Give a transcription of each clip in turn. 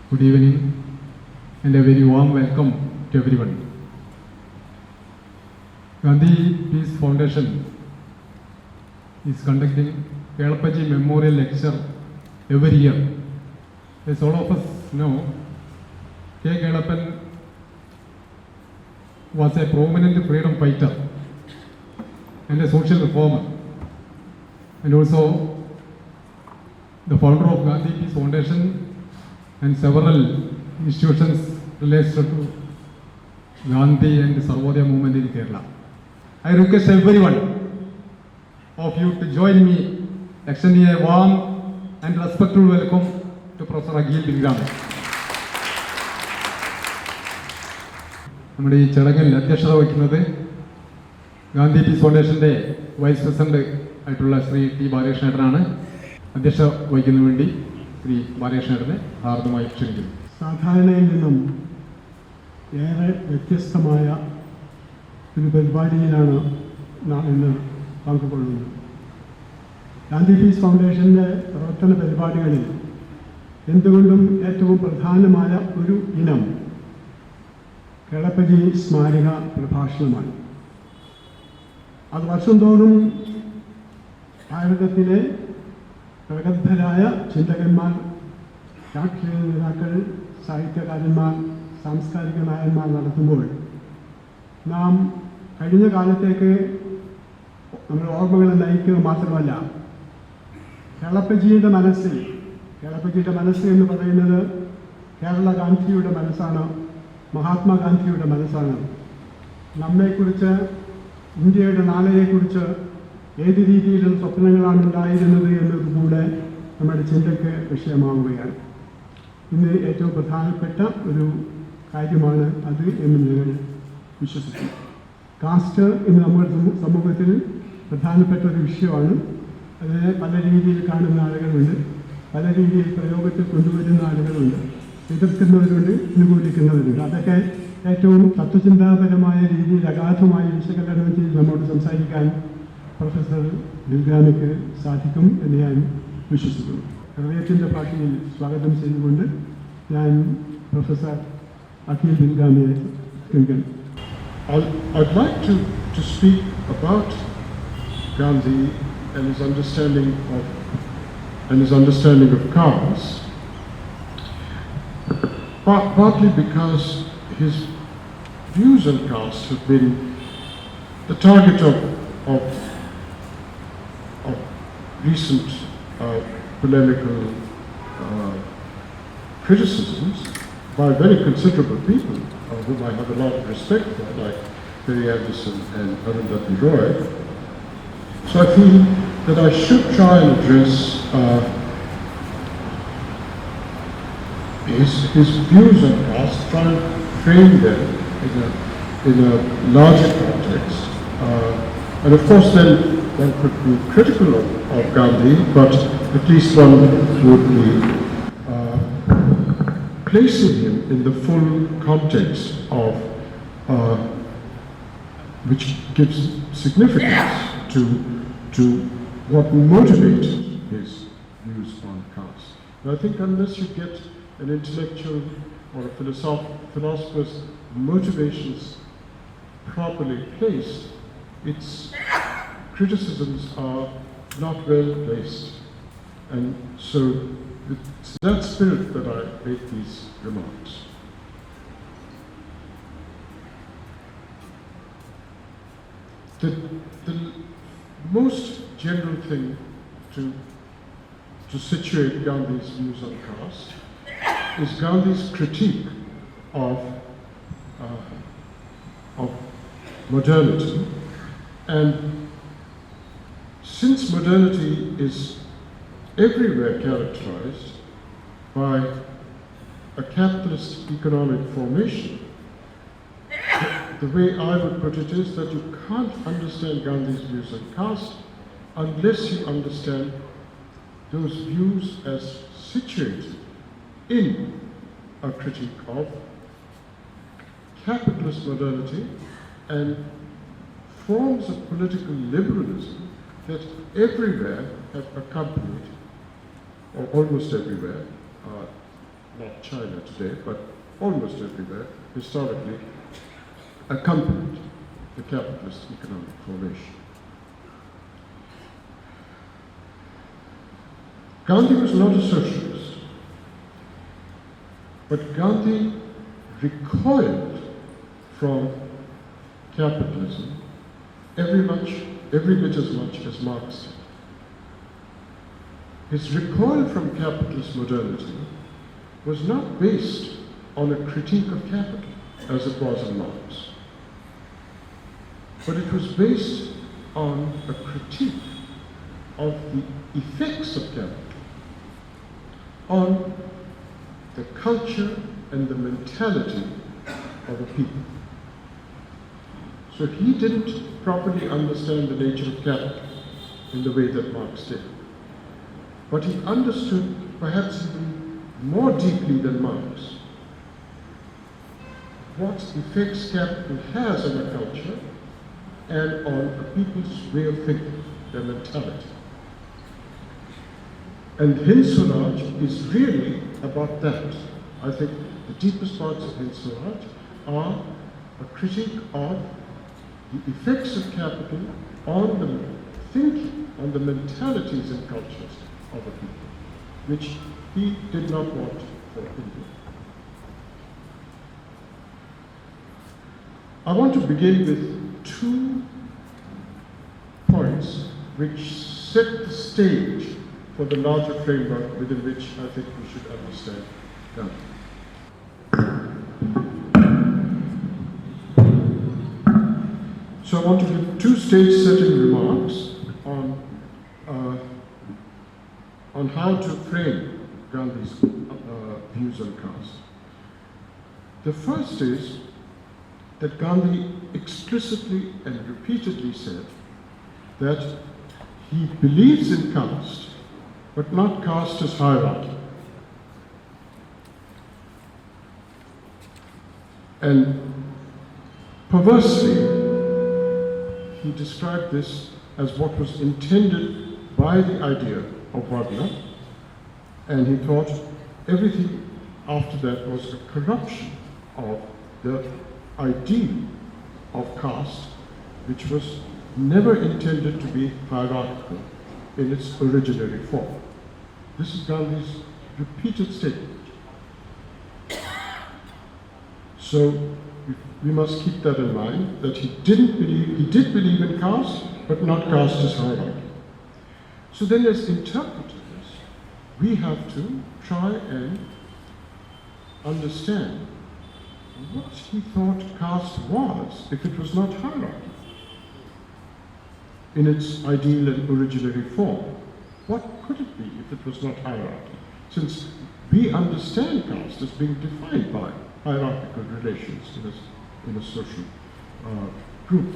Good evening and a very warm welcome to everyone. Gandhi Peace Foundation is conducting Kelapaji Memorial Lecture every year. As all of us know, K. Kelapan was a prominent freedom fighter and a social reformer, and also the founder of Gandhi Peace Foundation and several institutions related to Gandhi and the Sarvodaya movement in Kerala. I request everyone of you to join me extending a warm and respectful welcome to Professor Akeel Bilgrami. നമ്മുടെ ഈ ചടങ്ങിൽ അധ്യക്ഷത വഹിക്കുന്നത് Gandhi piece ഫൗണ്ടേഷൻ്റെ vice president ആയിട്ടുള്ള Shri T ബാലകൃഷ്ണേട്ടനാണ്. അധ്യക്ഷത വഹിക്കുന്നതിന് വേണ്ടി ശ്രീ ബാലകൃഷ്ണേട്ടനെ ഹാർദമായി ക്ഷണിക്കുന്നു. സാധാരണയിൽ നിന്നും ഏറെ വ്യത്യസ്തമായ ഒരു പരിപാടിയിലാണ് നാം ഇന്ന് പങ്കുകൊള്ളുന്നത്. ഗാന്ധി പീസ് ഫൗണ്ടേഷൻ്റെ പ്രവർത്തന പരിപാടികളിൽ എന്തുകൊണ്ടും ഏറ്റവും പ്രധാനമായ ഒരു ഇനം കേളപ്പജി സ്മാരക പ്രഭാഷണമാണ്. അത് വർഷം തോറും ഭാരതത്തിലെ പ്രഗത്ഭരായ ചിന്തകന്മാർ, രാഷ്ട്രീയ നേതാക്കൾ, സാഹിത്യകാരന്മാർ, സാംസ്കാരിക നായന്മാർ നടത്തുമ്പോൾ നാം കഴിഞ്ഞ കാലത്തേക്ക് നമ്മുടെ ഓർമ്മകളെ നയിക്കുക മാത്രമല്ല, കേളപ്പജിയുടെ മനസ്സ് എന്ന് പറയുന്നത് കേരള ഗാന്ധിയുടെ മനസ്സാണ്, മഹാത്മാഗാന്ധിയുടെ മനസ്സാണ്. നമ്മെക്കുറിച്ച്, ഇന്ത്യയുടെ നാളെയെക്കുറിച്ച് ഏത് രീതിയിലുള്ള സ്വപ്നങ്ങളാണ് ഉണ്ടായിരുന്നത് എന്നതുകൂടെ നമ്മുടെ ചിന്തയ്ക്ക് വിഷയമാവുകയാണ്. ഇന്ന് ഏറ്റവും പ്രധാനപ്പെട്ട ഒരു കാര്യമാണ് അത് എന്ന് ഞങ്ങൾ വിശ്വസിക്കുന്നു. കാസ്റ്റ് ഇന്ന് നമ്മുടെ സമൂഹത്തിൽ പ്രധാനപ്പെട്ട ഒരു വിഷയമാണ്. അതിനെ പല രീതിയിൽ കാണുന്ന ആളുകളുണ്ട്, പല രീതിയിൽ പ്രയോഗത്തിൽ കൊണ്ടുവരുന്ന ആളുകളുണ്ട്, എതിർക്കുന്നവരുണ്ട്, അനുകൂലിക്കുന്നവരുണ്ട്. അതൊക്കെ ഏറ്റവും തത്വചിന്താപരമായ രീതിയിൽ അഗാധമായി വിശകലനം ചെയ്ത് നമ്മോട് സംസാരിക്കാൻ പ്രൊഫസർ ബിൽഗ്രാമിക്ക് സാധിക്കും എന്ന് ഞാൻ വിശ്വസിക്കുന്നു. ഹൃദയത്തിൻ്റെ ഭാഷയിൽ സ്വാഗതം ചെയ്തുകൊണ്ട് ഞാൻ പ്രൊഫസർ അഖിൽ ബിൽഗ്രാമിയെ ക്ഷണിക്കുന്നു. I'd like to speak about Gandhi and his understanding of caste, partly because his views on caste have been the target of recent polemical criticisms by very considerable people, whom I have a lot of respect for, like Perry Anderson and Arundhati Roy. So I feel that I should try and address his views on caste, try and frame them in a larger context. And of course then one could be critical of Gandhi, but at least one would be placing him in the full context of which gives significance to what motivates his views on caste. And I think unless you get an intellectual or a philosopher's motivations properly placed, its criticisms are not well placed. And so it's that spirit that I make these remarks. The most general thing to situate Gandhi's views on caste is Gandhi's critique of modernity. And since modernity is everywhere characterized by a capitalist economic formation, the way I would put it is that you can't understand Gandhi's views on caste unless you understand those views as situated in a critique of capitalist modernity and forms of political liberalism that everywhere have accompanied, or almost everywhere, not China today, but almost everywhere, historically, accompanied the capitalist economic formation. Gandhi was not a socialist, but Gandhi recoiled from capitalism every bit as much as Marx did. His recoil from capitalist modernity was not based on a critique of capital, as it was in Marx, but it was based on a critique of the effects of capital on the culture and the mentality of a people. So he didn't properly understand the nature of capital in the way that Marx did. But he understood, perhaps even more deeply than Marx, what effects capital has on a culture and on a people's way of thinking, their mentality. And Hind Swaraj is really about that. I think the deepest parts of Hind Swaraj are a critique of the effects of capital on the thinking, on the mentalities and cultures of a people, which he did not want for India. I want to begin with 2 points which set the stage for the larger framework within which I think we should understand Gandhi. So I want to give 2 stage-setting remarks on how to frame Gandhi's views on caste. The first is that Gandhi explicitly and repeatedly said that he believes in caste, but not caste as hierarchy. And perversely, he described this as what was intended by the idea of Varna, and he thought everything after that was a corruption of the ideal of caste, which was never intended to be hierarchical in its originary form. This is Gandhi's repeated statement. So we must keep that in mind, that he did believe in caste, but not caste as hierarchy. So then as interpreters, we have to try and understand what he thought caste was if it was not hierarchy in its ideal and originary form. What could it be if it was not hierarchy? Since we understand caste as being defined by hierarchical relations in a social group.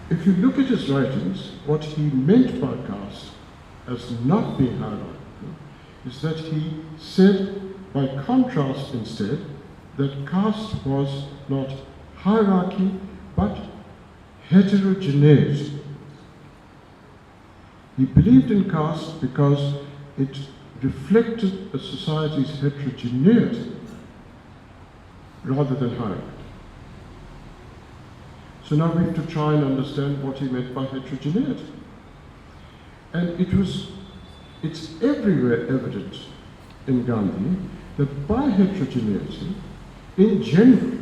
If you look at his writings, what he meant by caste as not being hierarchical is that he said, by contrast instead, that caste was not hierarchy, but heterogeneity. He believed in caste because it reflected a society's heterogeneity rather than hierarchy. So now we have to try and understand what he meant by heterogeneity. And it's everywhere evident in Gandhi that by heterogeneity, in general,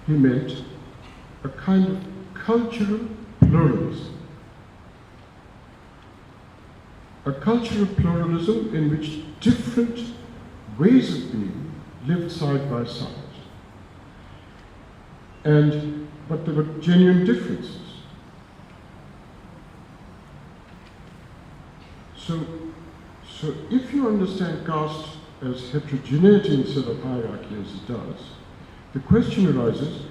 he meant a kind of cultural pluralism. A cultural pluralism in which different ways of being lived side by side. But there were genuine differences. So if you understand caste as heterogeneity instead of hierarchy as it does, the question arises,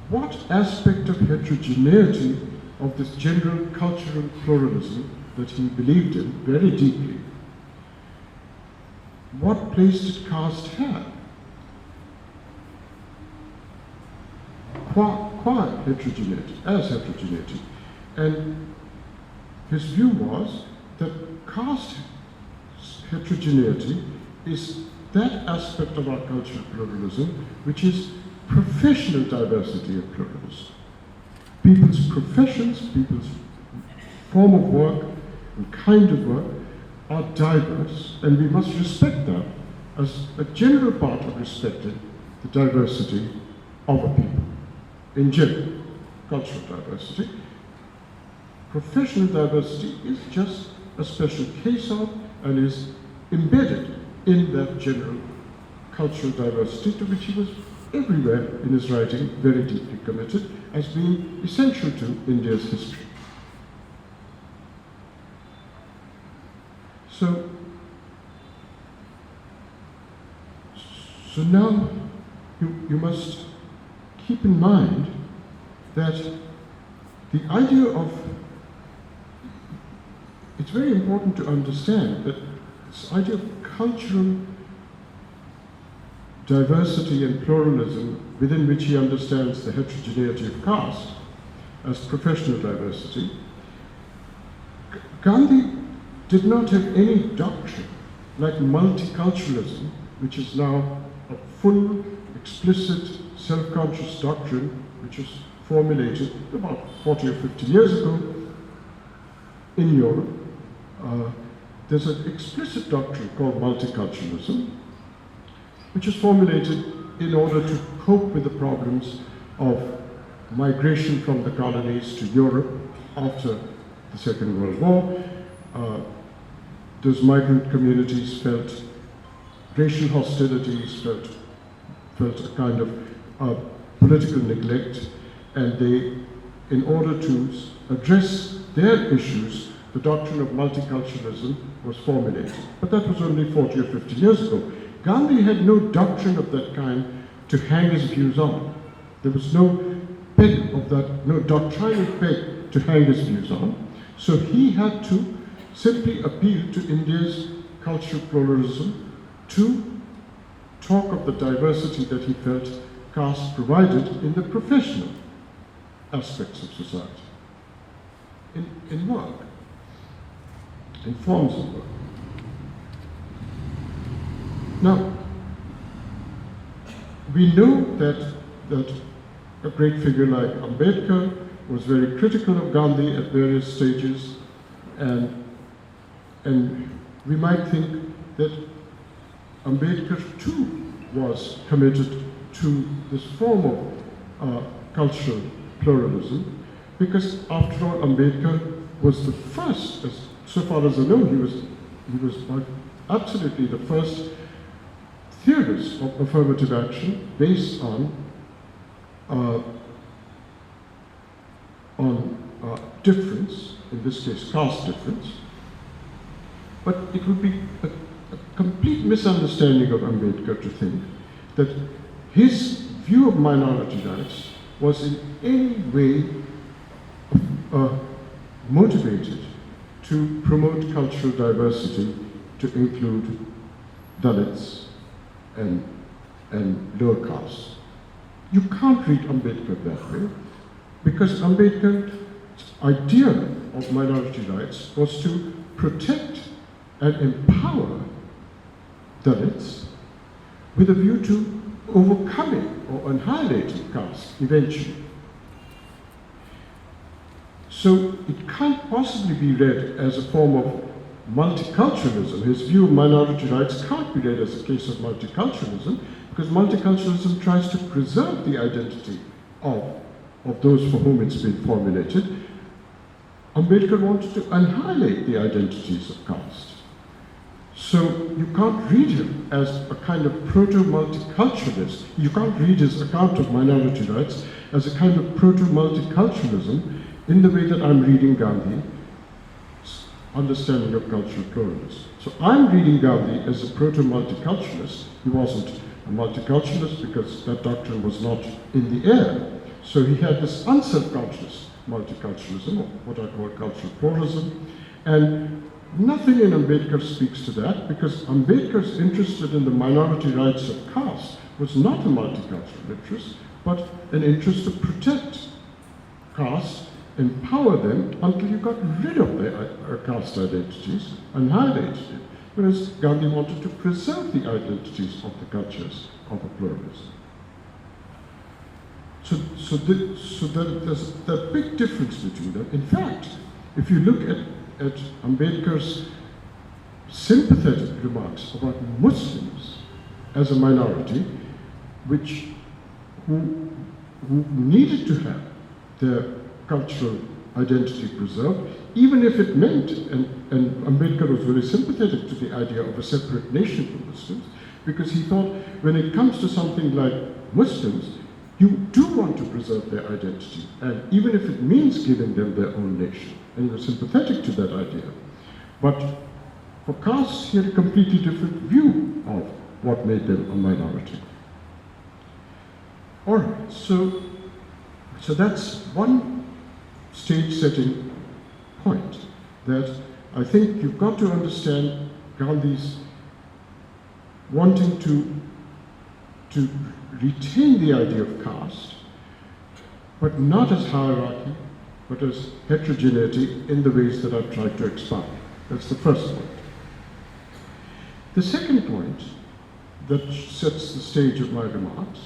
what aspect of heterogeneity of this general cultural pluralism that he believed in very deeply, what place did caste have? Qua heterogeneity, as heterogeneity. And his view was that caste heterogeneity is that aspect of our cultural pluralism which is professional diversity and pluralism. People's professions, people's form of work and kind of work are diverse, and we must respect that as a general part of respecting the diversity of a people. In general, cultural diversity. Professional diversity is just a special case of and is embedded in that general cultural diversity to which he was everywhere in his writing very deeply committed as being essential to India's history. So now you must keep in mind that the idea of, it's very important to understand that this idea of cultural diversity and pluralism within which he understands the heterogeneity of caste as professional diversity, Gandhi did not have any doctrine like multiculturalism, which is now a full, explicit, self-conscious doctrine which was formulated about 40 or 50 years ago in Europe. There's an explicit doctrine called multiculturalism, which is formulated in order to cope with the problems of migration from the colonies to Europe after the Second World War. Those migrant communities felt racial hostilities, felt a kind of political neglect, and they, in order to address their issues, the doctrine of multiculturalism was formulated. But that was only 40 or 50 years ago. Gandhi had no doctrine of that kind to hang his views on. There was no peg of that, no doctrinal peg to hang his views on. So he had to simply appeal to India's cultural pluralism to talk of the diversity that he felt caste provided in the professional aspects of society, in work, in forms of work. Now, we know that a great figure like Ambedkar was very critical of Gandhi at various stages, and we might think that Ambedkar too was committed to this form of cultural pluralism, because after all, Ambedkar was the first, so far as I know, he was absolutely the first theorist of affirmative action based on difference, in this case caste difference. But it would be a complete misunderstanding of Ambedkar to think that his view of minority rights was in any way motivated to promote cultural diversity to include Dalits and lower castes. You can't read Ambedkar that way, because Ambedkar's idea of minority rights was to protect and empower Dalits with a view to overcoming or annihilating caste eventually. So it can't possibly be read as a form of multiculturalism. His view of minority rights can't be read as a case of multiculturalism, because multiculturalism tries to preserve the identity of those for whom it's been formulated. Ambedkar wanted to annihilate the identities of caste. So you can't read him as a kind of proto-multiculturalist. You can't read his account of minority rights as a kind of proto-multiculturalism in the way that I'm reading Gandhi's understanding of cultural pluralism. So I'm reading Gandhi as a proto-multiculturalist. He wasn't a multiculturalist because that doctrine was not in the air. So he had this unself-conscious multiculturalism, or what I call cultural pluralism, and nothing in Ambedkar speaks to that, because Ambedkar's interest in the minority rights of caste was not a multicultural interest, but an interest to protect caste empower them until you got rid of their caste identities, annihilated it. Whereas Gandhi wanted to preserve the identities of the cultures of a pluralism. So there's a big difference between them. In fact, if you look at Ambedkar's sympathetic remarks about Muslims as a minority, who needed to have their cultural identity preserved, even if it meant, and Ambedkar was very sympathetic to the idea of a separate nation for Muslims, because he thought when it comes to something like Muslims, you do want to preserve their identity, and even if it means giving them their own nation. And he was sympathetic to that idea. But for castes, he had a completely different view of what made them a minority. All right, so that's one stage-setting point, that I think you've got to understand Gandhi's wanting to retain the idea of caste, but not as hierarchy, but as heterogeneity in the ways that I've tried to expound. That's the first point. The second point that sets the stage of my remarks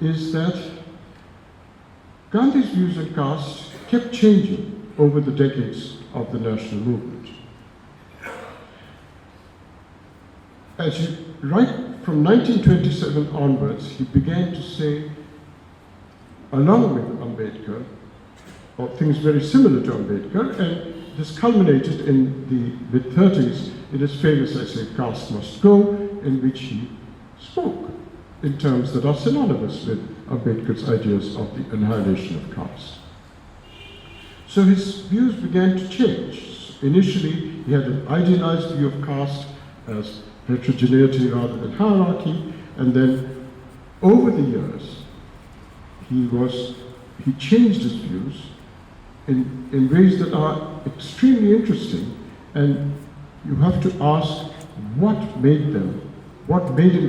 is that Gandhi's views on caste kept changing over the decades of the national movement. Right from 1927 onwards, he began to say, along with Ambedkar, or things very similar to Ambedkar, and this culminated in the mid-30s in his famous essay, Caste Must Go, in which he spoke in terms that are synonymous with Ambedkar's ideas of the annihilation of caste. So his views began to change. Initially, he had an idealized view of caste as heterogeneity rather than hierarchy, and then over the years, he changed his views in ways that are extremely interesting, and you have to ask what made him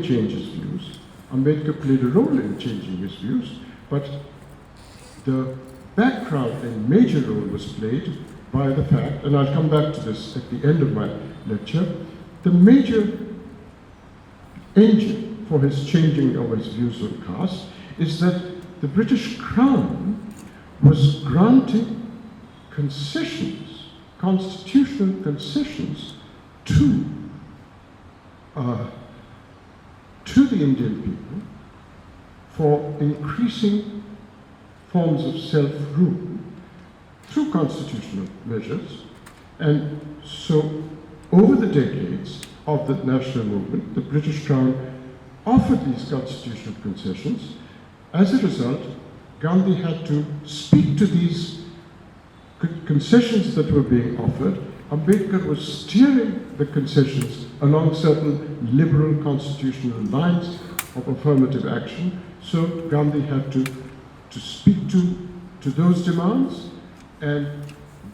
change his views. Ambedkar played a role in changing his views, but the background and major role was played by the fact, and I'll come back to this at the end of my lecture, the major engine for his changing of his views on caste is that the British Crown was granting concessions, constitutional concessions to the Indian people for increasing forms of self-rule through constitutional measures. And so over the decades of the national movement, the British Crown offered these constitutional concessions. As a result, Gandhi had to speak to these concessions that were being offered. Ambedkar was steering the concessions along certain liberal constitutional lines of affirmative action. So Gandhi had to speak to those demands, and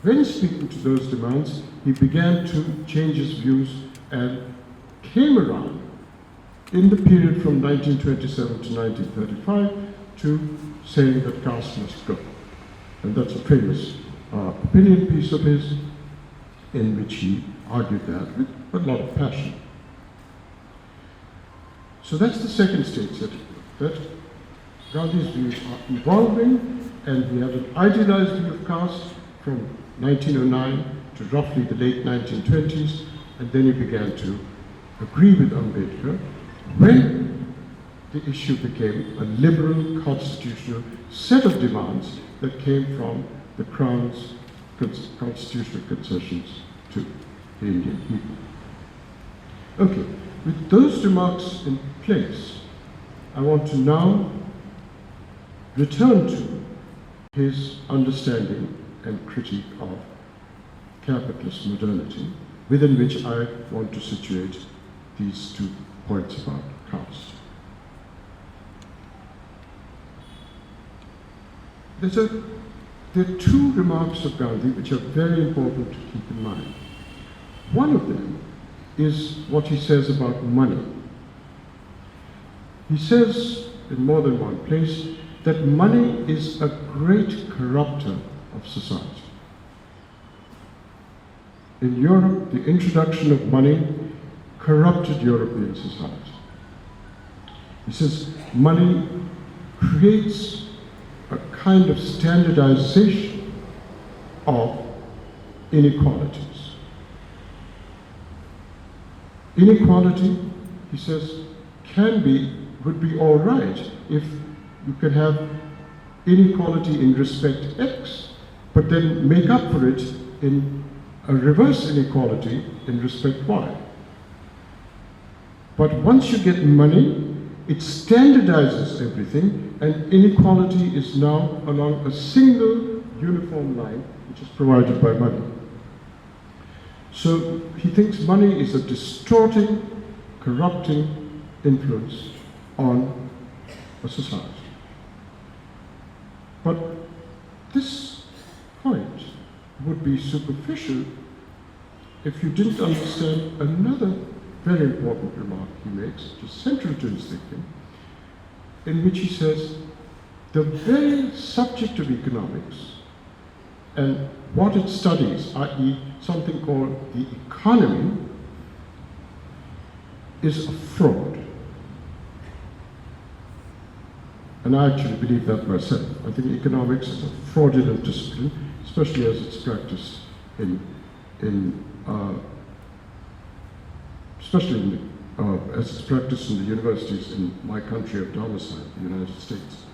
when speaking to those demands, he began to change his views and came around in the period from 1927 to 1935 to saying that caste must go. And that's a famous opinion piece of his in which he argued that with a lot of passion. So that's the second stage, that Gandhi's views are evolving, and he had an idealized view of caste from 1909 to roughly the late 1920s, and then he began to agree with Ambedkar when the issue became a liberal constitutional set of demands that came from the Crown's constitutional concessions to the Indian people. Okay, with those remarks in place, I want to now return to his understanding and critique of capitalist modernity, within which I want to situate these 2 points about caste. There are 2 remarks of Gandhi which are very important to keep in mind. One of them is what he says about money. He says in more than one place that money is a great corrupter of society. In Europe, the introduction of money corrupted European society. He says money creates a kind of standardization of inequalities. Inequality, he says, would be all right if you can have inequality in respect X, but then make up for it in a reverse inequality in respect Y. But once you get money, it standardizes everything, and inequality is now along a single uniform line, which is provided by money. So he thinks money is a distorting, corrupting influence on a society. But this point would be superficial if you didn't understand another very important remark he makes, which is central to his thinking, in which he says the very subject of economics and what it studies, i.e. something called the economy, is a fraud. And I actually believe that myself. I think economics is a fraudulent discipline, especially as it's practiced as it's practiced in the universities in my country of domicile, the United States.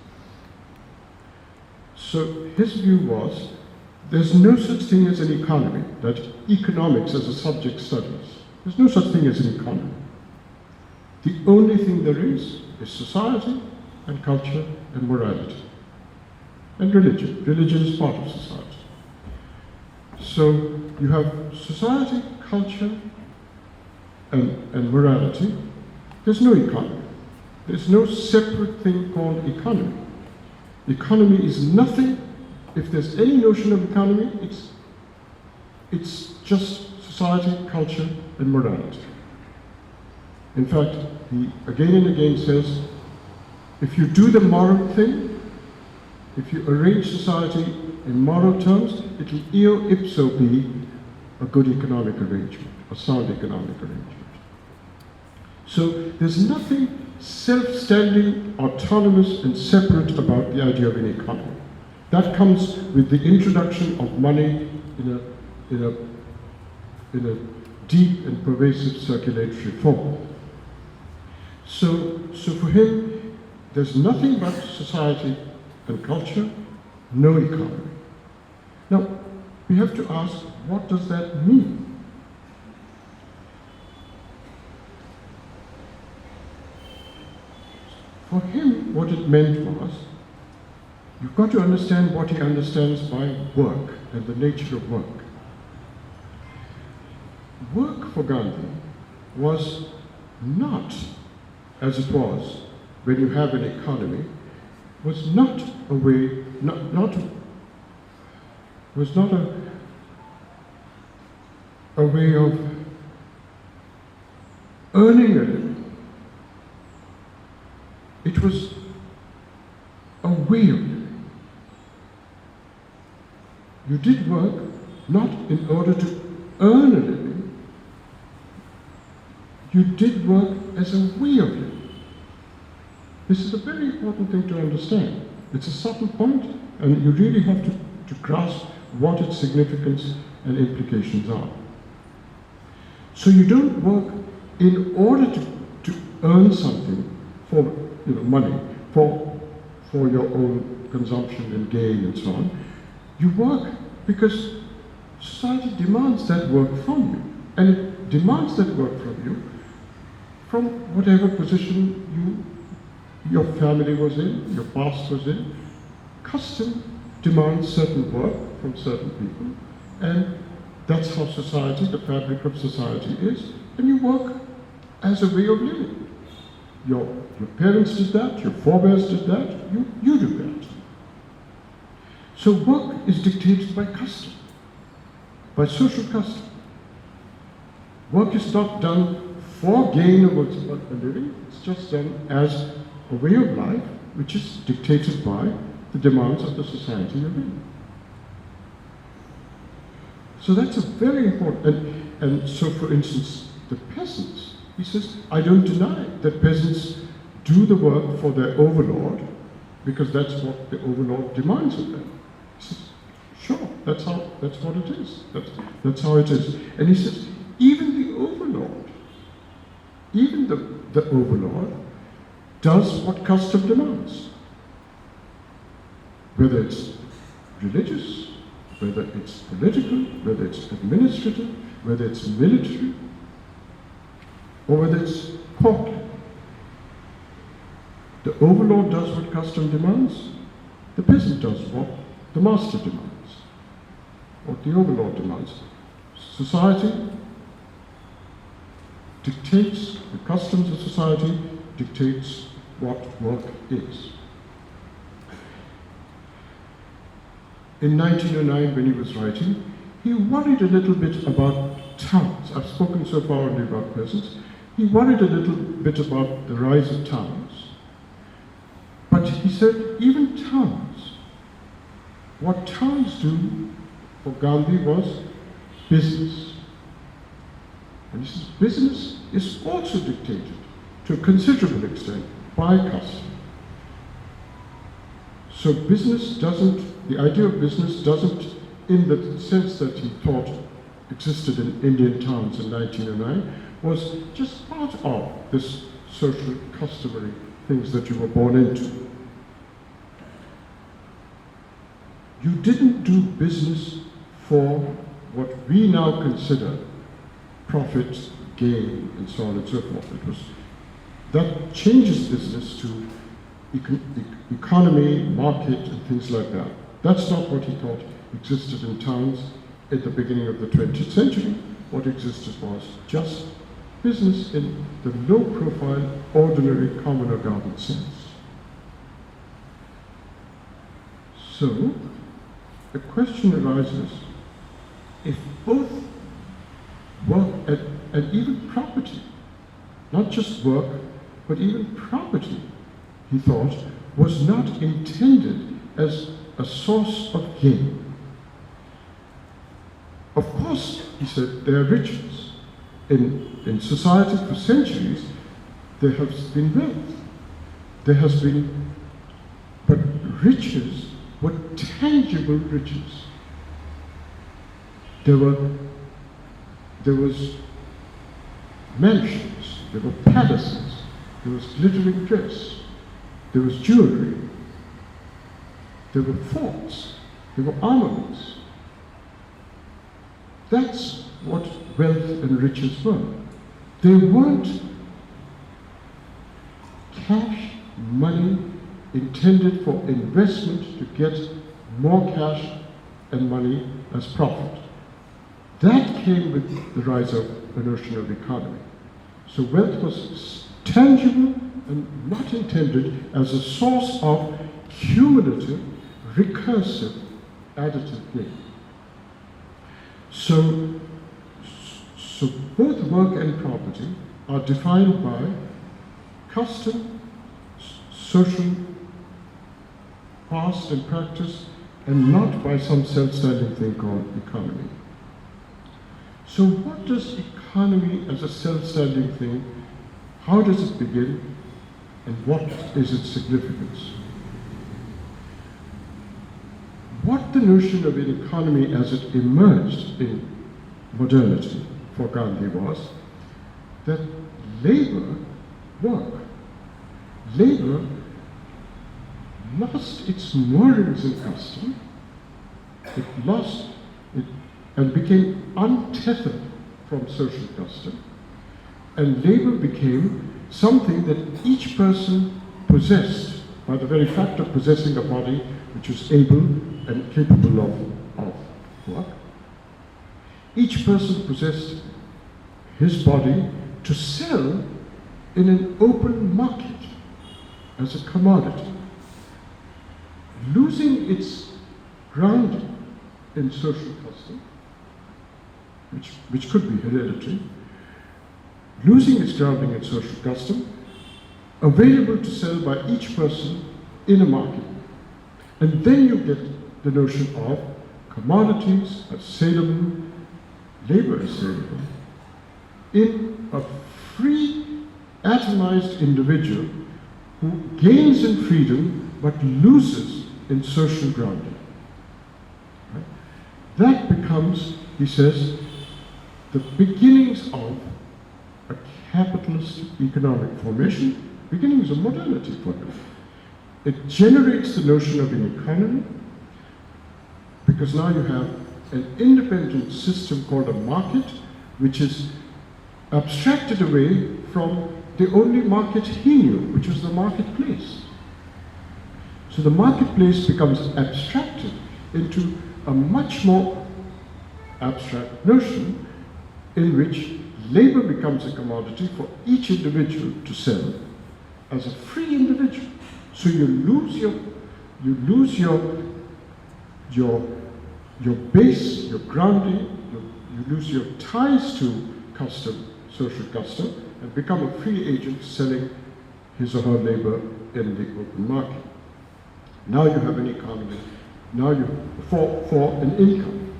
So his view was, there's no such thing as an economy, that economics as a subject studies. There's no such thing as an economy. The only thing there is society and culture and morality. And religion. Religion is part of society. So you have society, culture, and morality. There's no economy. There's no separate thing called economy. Economy is nothing. If there's any notion of economy, it's just society, culture, and morality. In fact, he again and again says, if you do the moral thing, if you arrange society in moral terms, it will eo ipso be a good economic arrangement, a sound economic arrangement. So there's nothing self-standing, autonomous, and separate about the idea of an economy. That comes with the introduction of money in a deep and pervasive circulatory form. So for him, there's nothing but society and culture, no economy. Now, we have to ask, what does that mean? For him, what it meant was, you've got to understand what he understands by work and the nature of work. Work for Gandhi was not, as it was when you have an economy, was not a way, was not a way of earning a living. It was a way of living. You did work not in order to earn a living. You did work as a way of living. This is a very important thing to understand. It's a subtle point, and you really have to grasp what its significance and implications are. So you don't work in order to earn something for money, for your own consumption and gain and so on. You work because society demands that work from you. And it demands that work from you from whatever position your family was in, your past was in. Custom demands certain work from certain people, and that's how society, the fabric of society is, and you work as a way of living. Your parents did that, your forebears did that, you do that. So work is dictated by custom, by social custom. Work is not done for gain of a living, it's just done as a way of life which is dictated by the demands of the society you're in. So that's a very important, and so for instance, the peasants, he says, I don't deny that peasants do the work for their overlord, because that's what the overlord demands of them. He says, sure, that's what it is. That's how it is. And he says, even the overlord, even the overlord does what custom demands. Whether it's religious, whether it's political, whether it's administrative, whether it's military, or whether it's courtly. The overlord does what custom demands, the peasant does what the master demands, what the overlord demands. Society dictates, the customs of society dictates what work is. In 1909, when he was writing, he worried a little bit about towns. I've spoken so far only about peasants. He worried a little bit about the rise of towns. But he said, even towns, what towns do for Gandhi was business. And he says, business is also dictated to a considerable extent by custom. So business doesn't, the idea of business doesn't, in the sense that he thought existed in Indian towns in 1909, was just part of this social customary things that you were born into. You didn't do business for what we now consider profit, gain, and so on and so forth. It was, that changes business to economy, market, and things like that. That's not what he thought existed in towns at the beginning of the 20th century. What existed was just business in the low-profile, ordinary, common or garden sense. So, the question arises, if both work and even property, not just work, but even property, he thought, was not intended as a source of gain. Of course, he said, there are riches. In society for centuries, there has been wealth. There has been, but riches were tangible riches. There was mansions, there were palaces, there was glittering dress, there was jewelry, there were forts, there were armaments. That's what wealth and riches were. They weren't cash, money intended for investment to get more cash and money as profit. That came with the rise of the notion of economy. So wealth was tangible and not intended as a source of cumulative, recursive, additive gain. So both work and property are defined by custom, social past and practice, and not by some self-standing thing called economy. So what does economy as a self-standing thing, how does it begin, and what is its significance? What the notion of an economy as it emerged in modernity for Gandhi was that labor, work, labor lost its moorings in custom, it lost it and became untethered from social custom, and labor became something that each person possessed by the very fact of possessing a body which was able and capable of work. Each person possessed his body to sell in an open market as a commodity, losing its grounding in social custom, which could be hereditary, losing its grounding in social custom, available to sell by each person in a market. And then you get the notion of commodities as saleable labor is saleable, in a free, atomized individual who gains in freedom but loses in social grounding. Right? That becomes, he says, the beginnings of a capitalist economic formation, beginnings of modernity for him. It generates the notion of an economy, because now you have an independent system called a market, which is abstracted away from the only market he knew, which was the marketplace. So the marketplace becomes abstracted into a much more abstract notion in which labor becomes a commodity for each individual to sell as a free individual. So you lose your base, your grounding, you lose your ties to custom, social custom, and become a free agent selling his or her labor in the open market. Now you have an economy, now you, for an income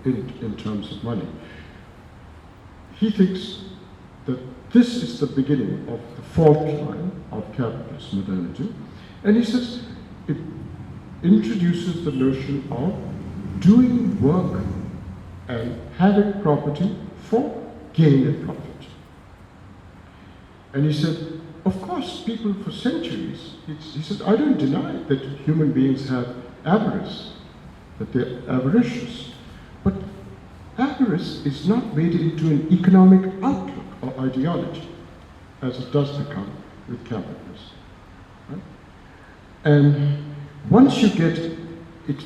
in terms of money. He thinks that this is the beginning of the fault line of capitalist modernity, and he says it introduces the notion of doing work and having property for gain and profit. And he said, of course, people for centuries, he said, I don't deny that human beings have avarice, that they're avaricious, but avarice is not made into an economic outlook or ideology, as it does become with capitalism. Right? And once you get it,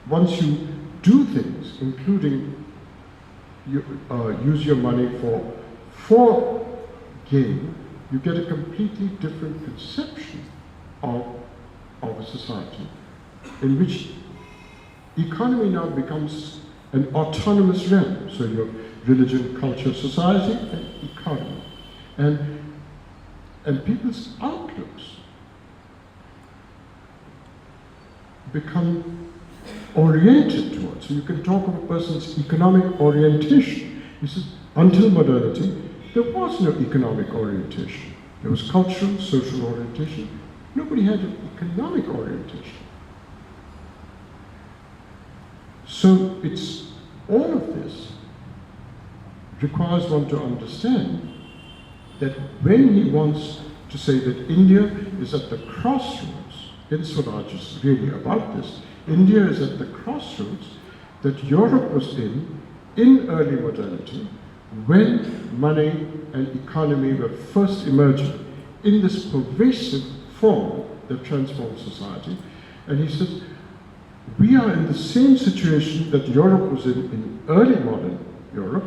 once you do things, including use your money for gain, you get a completely different conception of a society, in which economy now becomes an autonomous realm. So you have religion, culture, society, and economy. And people's outlooks become oriented towards. So you can talk of a person's economic orientation. He says, until modernity, there was no economic orientation. There was cultural, social orientation. Nobody had an economic orientation. So it's all of this requires one to understand that when he wants to say that India is at the crossroads, hence Swaraj is really about this, India is at the crossroads that Europe was in early modernity, when money and economy were first emerging in this pervasive form that transformed society. And he says, we are in the same situation that Europe was in early modern Europe,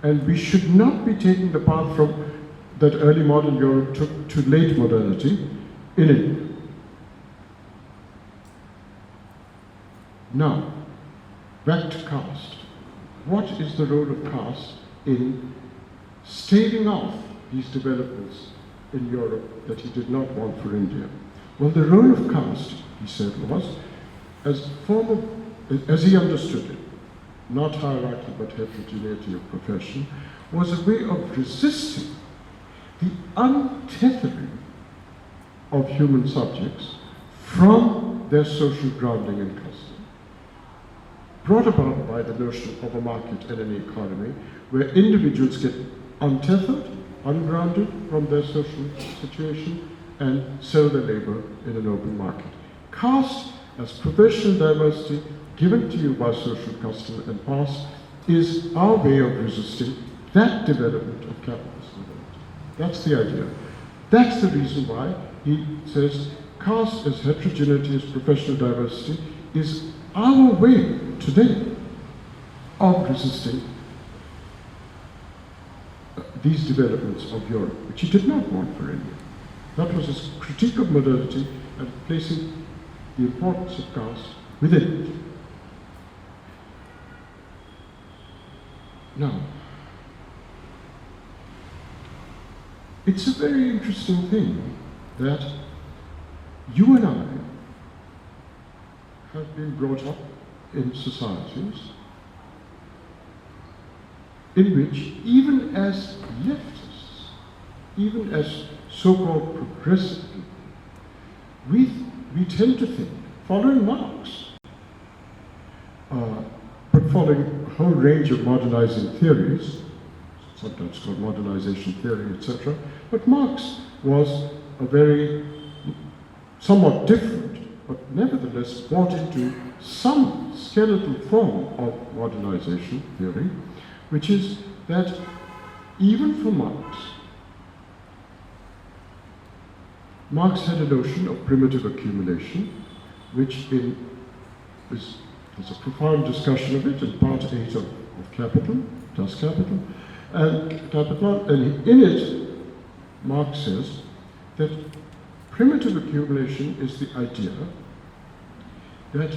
and we should not be taking the path from that early modern Europe took to late modernity in India. Now, back to caste. What is the role of caste in staving off these developments in Europe that he did not want for India? Well, the role of caste, he said, was as he understood it, not hierarchy but heterogeneity of profession, was a way of resisting the untethering of human subjects from their social grounding and custom, brought about by the notion of a market and an economy where individuals get untethered, ungrounded from their social situation and sell their labor in an open market. Caste, as professional diversity given to you by social custom and past, is our way of resisting that development of capitalist modernity. That's the idea. That's the reason why he says caste as heterogeneity, as professional diversity, is our way today of resisting these developments of Europe, which he did not want for India. That was his critique of modernity and placing the importance of caste within it. Now, it's a very interesting thing that you and I have been brought up in societies in which even as leftists, even as so-called progressive people, we tend to think, following Marx, but following a whole range of modernizing theories, sometimes called modernization theory, etc. But Marx was a very somewhat different, but nevertheless brought into some skeletal form of modernization theory, which is that even for Marx had a notion of primitive accumulation, which there's a profound discussion of it in part 8 of Capital, Das Kapital, and in it, Marx says that primitive accumulation is the idea that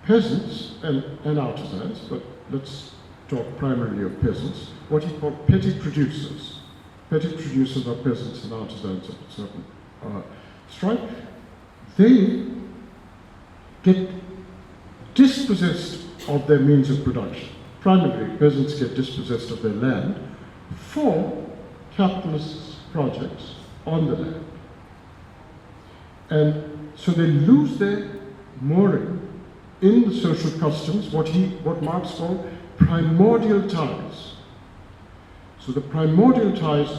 peasants and artisans, but let's talk primarily of peasants, what he called petty producers. Petty producers are peasants and artisans of a certain stripe. They get dispossessed of their means of production. Primarily, peasants get dispossessed of their land for capitalist projects on the land. And so they lose their mooring in the social customs, what Marx called primordial ties. So the primordial ties,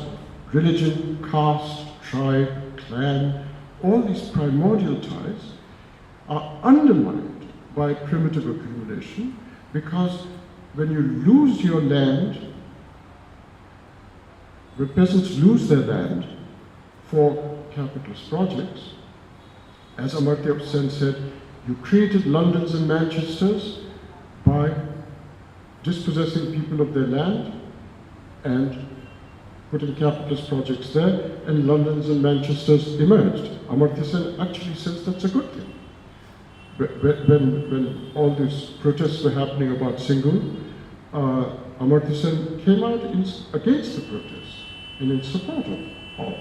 religion, caste, tribe, clan, all these primordial ties are undermined by primitive accumulation, because when you lose your land, when peasants lose their land for capitalist projects, as Amartya Sen said, you created Londons and Manchesters by dispossessing people of their land and putting capitalist projects there, and Londons and Manchesters emerged. Amartya Sen actually says that's a good thing. When all these protests were happening about Singhal, Amartya Sen came out against the protests and in support of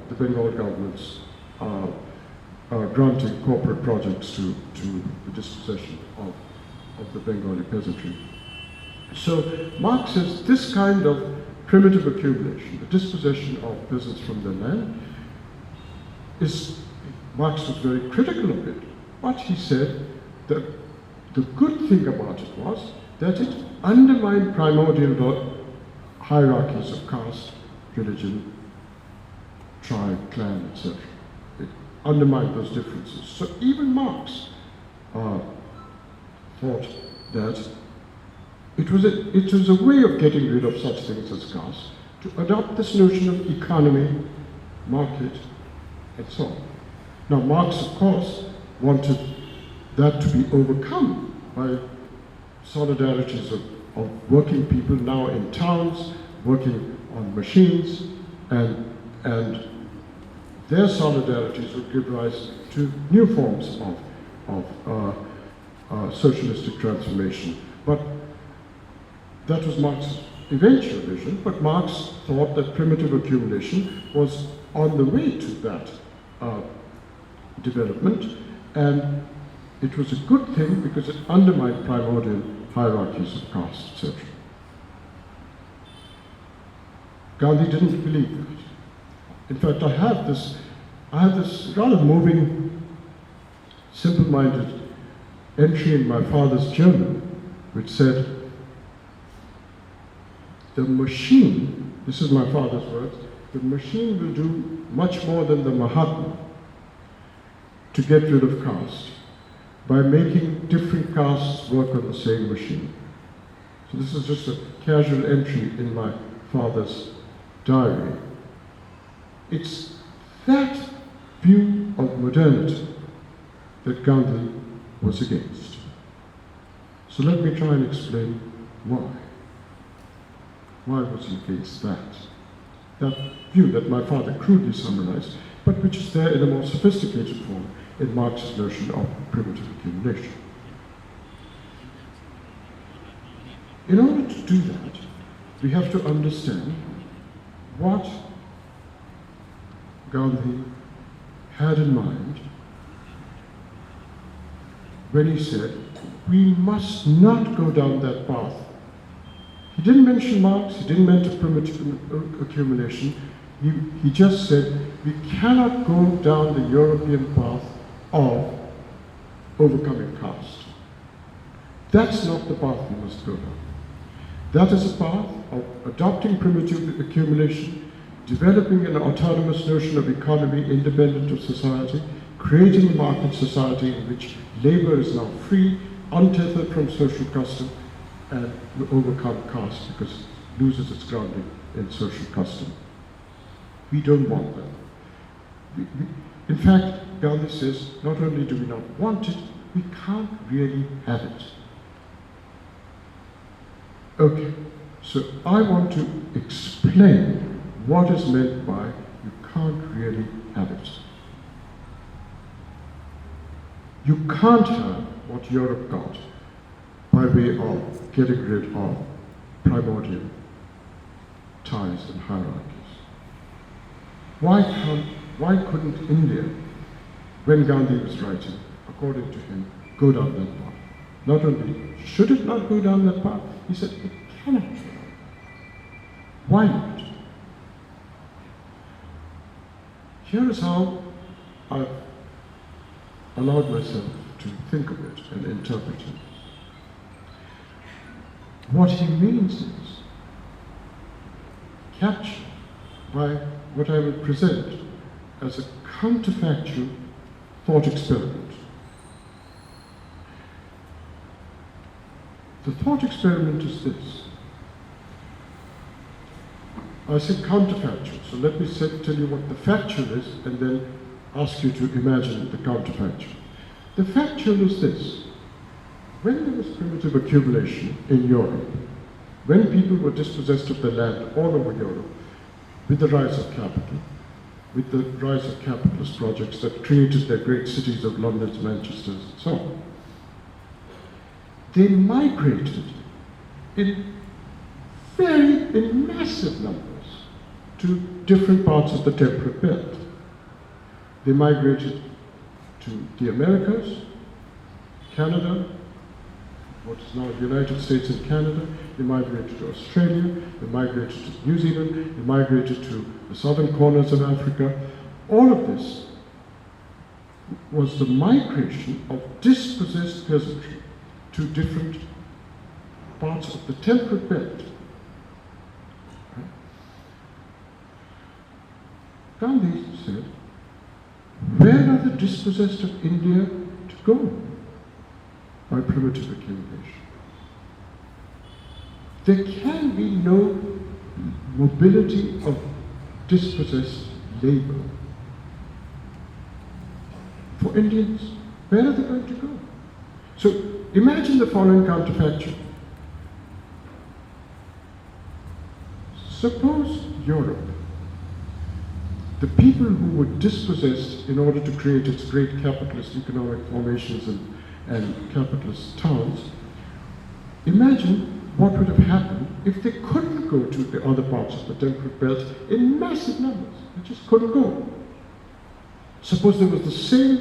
the Bengal government's granting corporate projects to the dispossession of the Bengali peasantry. So Marx says this kind of primitive accumulation, the dispossession of peasants from their land, Marx was very critical of it, but he said that the good thing about it was that it undermined primordial hierarchies of caste, religion, tribe, clan, etc. It undermined those differences. So even Marx thought that it was a way of getting rid of such things as caste, to adopt this notion of economy, market, and so on. Now Marx, of course, wanted that to be overcome by solidarities of working people now in towns, working on machines, and their solidarities would give rise to new forms of socialistic transformation. But that was Marx's eventual vision, but Marx thought that primitive accumulation was on the way to that development, and it was a good thing because it undermined primordial hierarchies of caste, etc. Gandhi didn't believe that. In fact, I have this rather moving, simple-minded entry in my father's journal, which said, the machine, this is my father's words, the machine will do much more than the Mahatma to get rid of caste by making different castes work on the same machine. So this is just a casual entry in my father's diary. It's that view of modernity that Gandhi was against. So let me try and explain why. Why was he against that? That view that my father crudely summarized, but which is there in a more sophisticated form in Marx's notion of primitive accumulation. In order to do that, we have to understand what Gandhi had in mind when he said we must not go down that path. He didn't mention Marx, he didn't mention primitive accumulation. He just said we cannot go down the European path of overcoming caste. That's not the path we must go down. That is a path of adopting primitive accumulation, developing an autonomous notion of economy independent of society, creating a market society in which labor is now free, untethered from social custom, and will overcome caste because it loses its grounding in social custom. We don't want that. In fact, Gandhi says, not only do we not want it, we can't really have it. Okay, so I want to explain what is meant by you can't really have it. You can't have what Europe got by way of getting rid of primordial ties and hierarchies. Why couldn't India, when Gandhi was writing, according to him, go down that path? Not only should it not go down that path, he said it cannot go down that path. Why not? Here is how I've allowed myself to think of it and interpret it. What he means is captured by what I will present as a counterfactual thought experiment. The thought experiment is this. I said counterfactual, so let me tell you what the factual is and then ask you to imagine the counterfactual. The factual is this. When there was primitive accumulation in Europe, when people were dispossessed of their land all over Europe, with the rise of capital, with the rise of capitalist projects that created their great cities of London, Manchester, and so on, they migrated in massive numbers to different parts of the temperate belt. They migrated to the Americas, Canada, what is now the United States and Canada. They migrated to Australia, they migrated to New Zealand, they migrated to the southern corners of Africa. All of this was the migration of dispossessed peasantry to different parts of the temperate belt. Gandhi said, where are the dispossessed of India to go? By primitive accumulation. There can be no mobility of dispossessed labor for Indians. Where are they going to go? So imagine the following counterfactual. Suppose Europe, the people who were dispossessed in order to create its great capitalist economic formations and capitalist towns, imagine what would have happened if they couldn't go to the other parts of the temperate belt in massive numbers. They just couldn't go. Suppose there was the same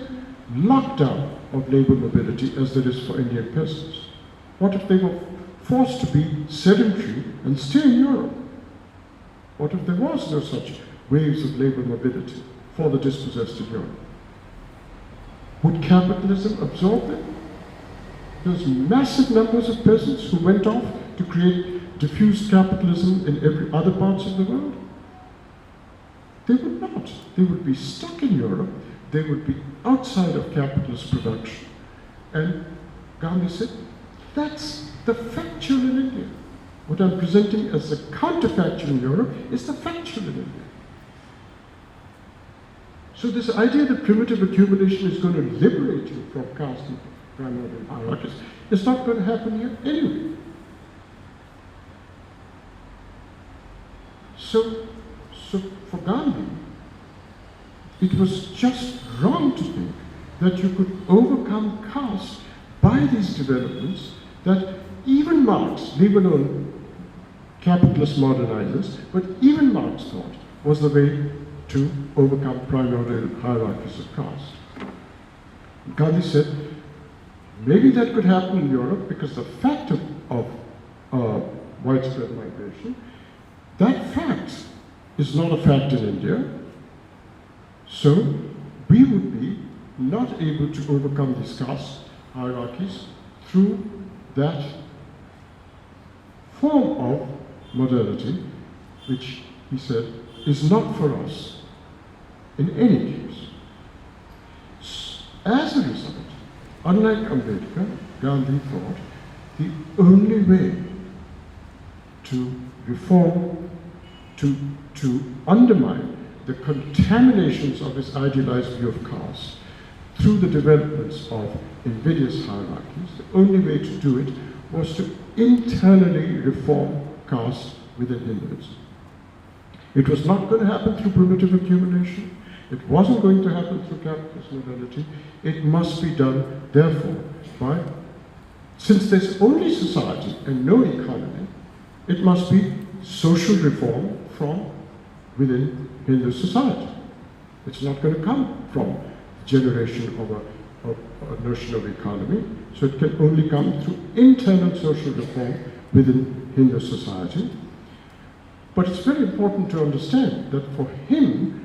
lockdown of labor mobility as there is for Indian peasants. What if they were forced to be sedentary and stay in Europe? What if there was no such waves of labor mobility for the dispossessed in Europe? Would capitalism absorb them? There's massive numbers of peasants who went off to create diffused capitalism in every other parts of the world. They would not. They would be stuck in Europe. They would be outside of capitalist production. And Gandhi said, that's the factual in India. What I'm presenting as the counterfactual in Europe is the factual in India. So this idea that primitive accumulation is going to liberate you from caste and primordial hierarchies is not going to happen here anyway. So for Gandhi, it was just wrong to think that you could overcome caste by these developments that even Marx, leave alone capitalist modernizers, but even Marx thought was the way to overcome primordial hierarchies of caste. Gandhi said, Maybe that could happen in Europe because the fact of widespread migration, that fact is not a fact in India. So we would be not able to overcome these caste hierarchies through that form of modernity, which he said is not for us in any case. As a result, unlike Ambedkar, Gandhi thought the only way to reform, to undermine the contaminations of his idealized view of caste through the developments of invidious hierarchies, the only way to do it was to internally reform caste within Hinduism. It was not going to happen through primitive accumulation. It wasn't going to happen through capitalist modernity. It must be done, therefore, by, since there's only society and no economy, it must be social reform from within Hindu society. It's not going to come from generation of a notion of economy, so it can only come through internal social reform within Hindu society. But it's very important to understand that for him,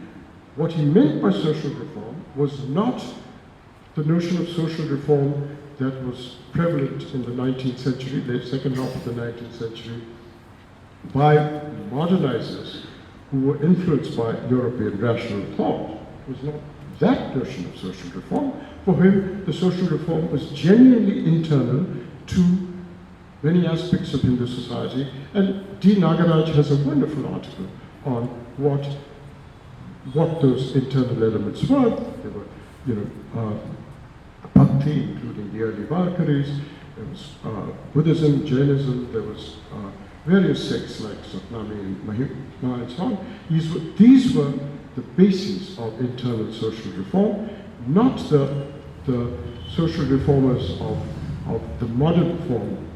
what he meant by social reform was not the notion of social reform that was prevalent in the 19th century, the second half of the 19th century, by modernizers who were influenced by European rational thought. It was not that notion of social reform. For him, the social reform was genuinely internal to many aspects of Hindu society, and D. Nagaraj has a wonderful article on what those internal elements were. There were, bhakti, including the early Varkaris, there was Buddhism, Jainism, there was various sects like Satnami and Mahima and so on. These were the bases of internal social reform, not the social reformers of the modern form.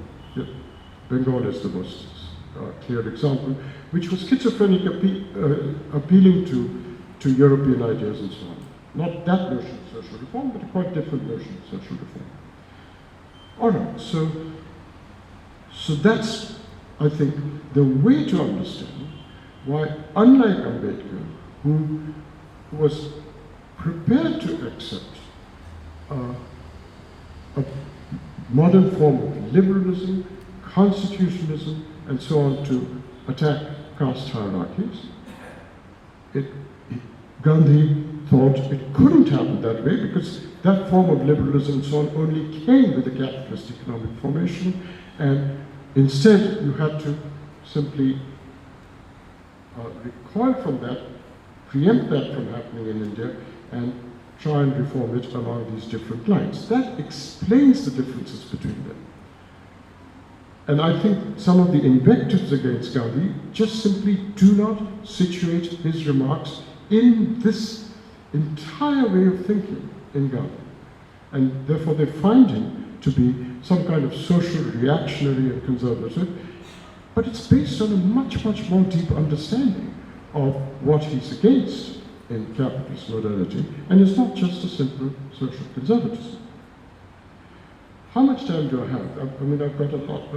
Bengal is the most clear example, which was schizophrenic, appealing to European ideas and so on. Not that notion of social reform, but a quite different notion of social reform. All right, so that's, I think, the way to understand why, unlike Ambedkar, who was prepared to accept a modern form of liberalism, constitutionalism, and so on to attack caste hierarchies, Gandhi thought it couldn't happen that way because that form of liberalism and so on only came with the capitalist economic formation, and instead you had to simply recoil from that, preempt that from happening in India, and try and reform it along these different lines. That explains the differences between them. And I think some of the invectives against Gandhi just simply do not situate his remarks in this entire way of thinking in Gandhi. And therefore they find him to be some kind of social reactionary and conservative, but it's based on a much, much more deep understanding of what he's against in capitalist modernity, and it's not just a simple social conservatism. How much time do I have? I mean, I've got a lot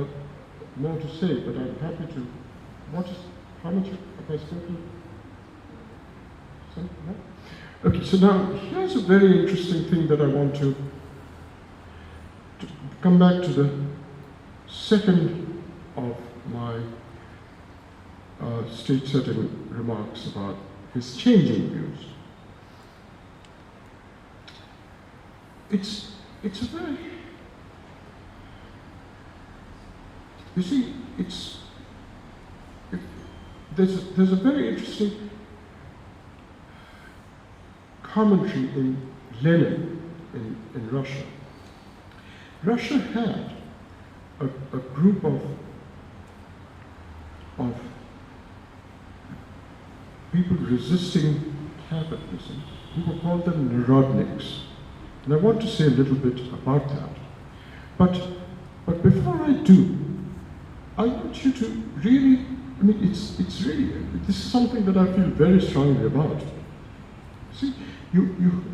more to say, but I'm happy to. How much have I spoken? No? Okay, so now here's a very interesting thing that I want to come back to the second of my stage-setting remarks about his changing views. It's a very, you see, there's a very interesting commentary in Lenin in Russia. Russia had a group of people resisting capitalism who were called the Narodniks. And I want to say a little bit about that. But before I do, I want you to really, I mean, it's really, this is something that I feel very strongly about. See, you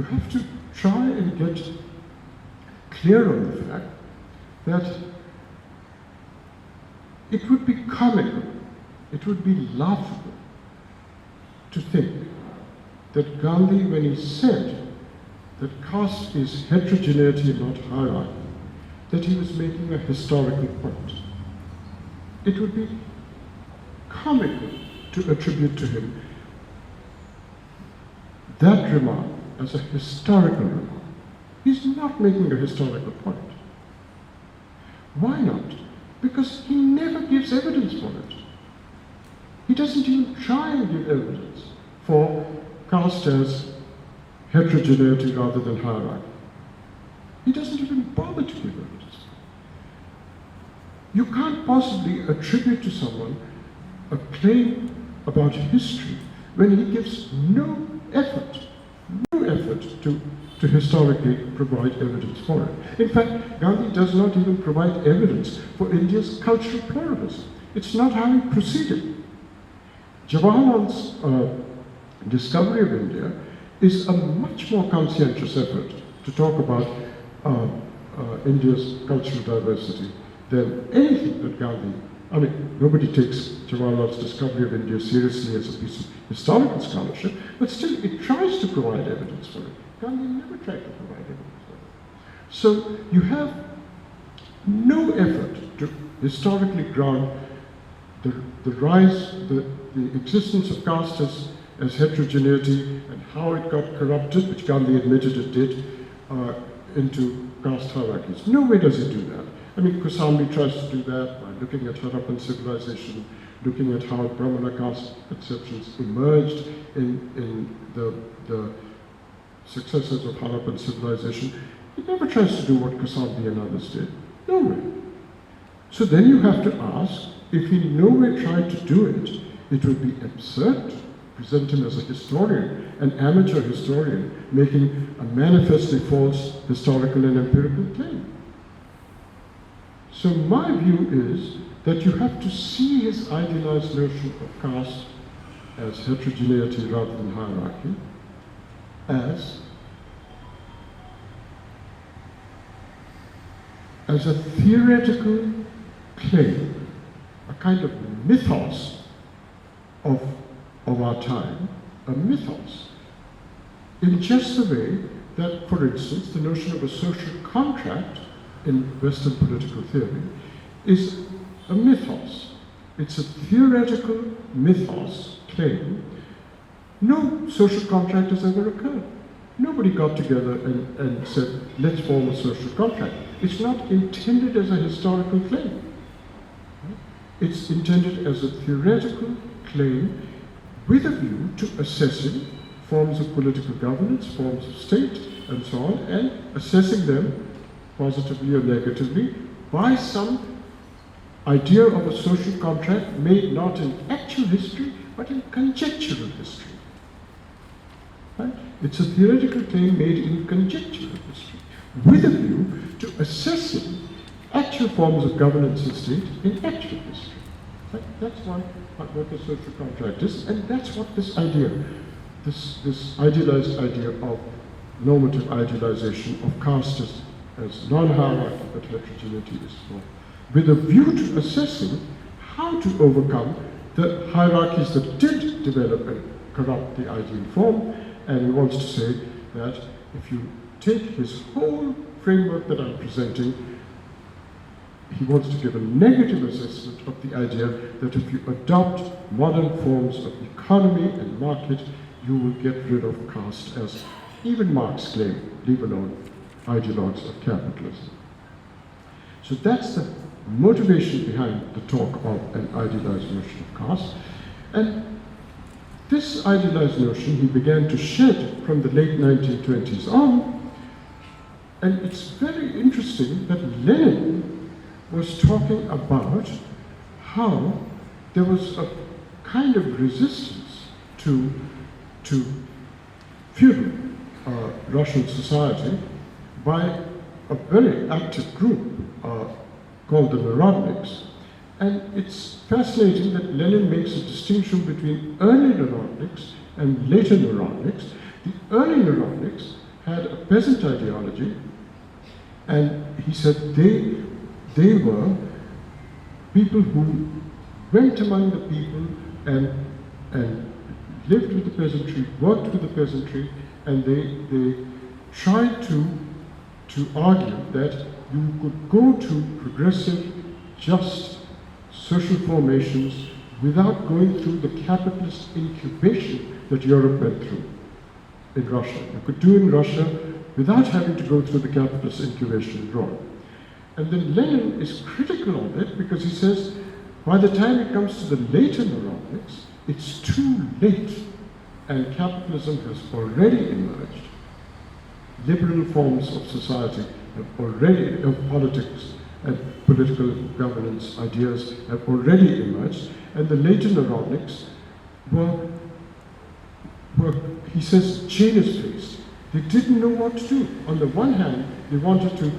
have to try and get clear on the fact that it would be comical, it would be laughable to think that Gandhi, when he said that caste is heterogeneity, not hierarchy, that he was making a historical point. It would be comical to attribute to him that remark as a historical remark. He's not making a historical point. Why not? Because he never gives evidence for it. He doesn't even try and give evidence for caste as heterogeneity rather than hierarchy. He doesn't even bother to give evidence. You can't possibly attribute to someone a claim about history when he gives no effort to historically provide evidence for it. In fact, Gandhi does not even provide evidence for India's cultural pluralism. It's not how he proceeded. Jawaharlal's discovery of India is a much more conscientious effort to talk about India's cultural diversity than anything that Gandhi, I mean, nobody takes Jawaharlal's discovery of India seriously as a piece of historical scholarship, but still it tries to provide evidence for it. Gandhi never tried to provide evidence for it. So you have no effort to historically ground the rise, the existence of caste as heterogeneity and how it got corrupted, which Gandhi admitted it did, into caste hierarchies. No way does he do that. I mean, Kosambi tries to do that by looking at Harappan civilization, looking at how Brahmana caste conceptions emerged in the successors of Harappan civilization. He never tries to do what Kosambi and others did. No way. So then you have to ask, if he nowhere tried to do it, it would be absurd to present him as a historian, an amateur historian, making a manifestly false historical and empirical claim. So my view is that you have to see his idealized notion of caste as heterogeneity rather than hierarchy, as a theoretical claim, a kind of mythos of our time, a mythos, in just the way that, for instance, the notion of a social contract in Western political theory is a mythos. It's a theoretical mythos claim. No social contract has ever occurred. Nobody got together and said, let's form a social contract. It's not intended as a historical claim. It's intended as a theoretical claim with a view to assessing forms of political governance, forms of state, and so on, and assessing them positively or negatively by some idea of a social contract made not in actual history, but in conjectural history. Right? It's a theoretical claim made in conjectural history, with a view to assessing actual forms of governance and state in actual history. Right? That's what the social contract is, and that's what this idea, this idealized idea of normative idealization of caste as non-hierarchical but heterogeneity is for, with a view to assessing how to overcome the hierarchies that did develop and corrupt the ideal form. And he wants to say that if you take his whole framework that I'm presenting, he wants to give a negative assessment of the idea that if you adopt modern forms of economy and market, you will get rid of caste, as even Marx claimed, leave alone ideologues of capitalism. So that's the motivation behind the talk of an idealized notion of caste. And this idealized notion he began to shed from the late 1920s on, and it's very interesting that Lenin was talking about how there was a kind of resistance to feudal Russian society by a very active group called the Narodniks. And it's fascinating that Lenin makes a distinction between early Narodniks and later Narodniks. The early Narodniks had a peasant ideology And he said they were people who went among the people and lived with the peasantry, worked with the peasantry, and they tried to argue that you could go to progressive, just social formations without going through the capitalist incubation that Europe went through in Russia. You could do in Russia without having to go through the capitalist incubation in Rome. And then Lenin is critical of it because he says, by the time it comes to the later neurotics, it's too late, and capitalism has already emerged. Liberal forms of society have already, of politics and political governance ideas have already emerged, and the later neurotics were he says, Janus-based. They didn't know what to do. On the one hand, they wanted to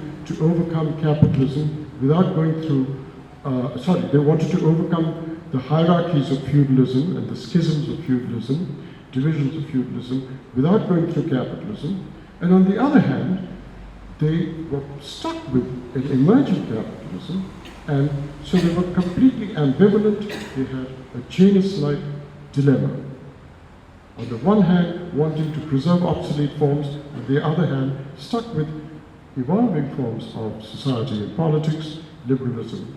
overcome capitalism without going through, they wanted to overcome the hierarchies of feudalism and the schisms of feudalism, divisions of feudalism, without going through capitalism. And on the other hand, they were stuck with an emerging capitalism, and so they were completely ambivalent. They had a Janus-like dilemma. On the one hand, wanting to preserve obsolete forms, on the other hand, stuck with evolving forms of society and politics, liberalism,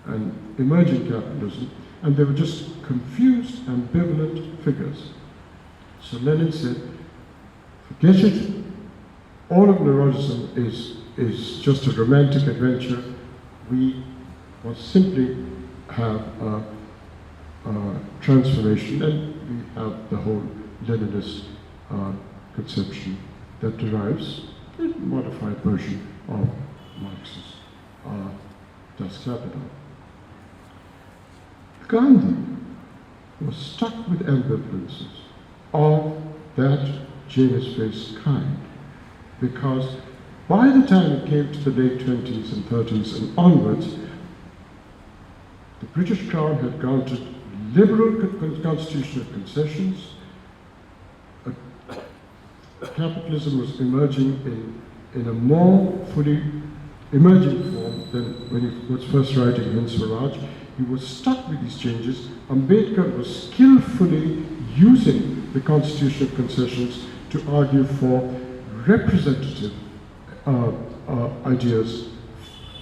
and emerging capitalism, and they were just confused, ambivalent figures. So Lenin said, forget it, all of neuroticism is just a romantic adventure. We must simply have a transformation, and we have the whole Leninist conception that derives a modified version of Marx's Das Kapital. Gandhi was stuck with ambivalences of that Janus-based kind, because by the time it came to the late 20s and 30s and onwards, the British Crown had granted liberal constitutional concessions. Capitalism was emerging in a more fully emerging form than when he was first writing Hind Swaraj. He was stuck with these changes. Ambedkar was skillfully using the constitutional concessions to argue for representative ideas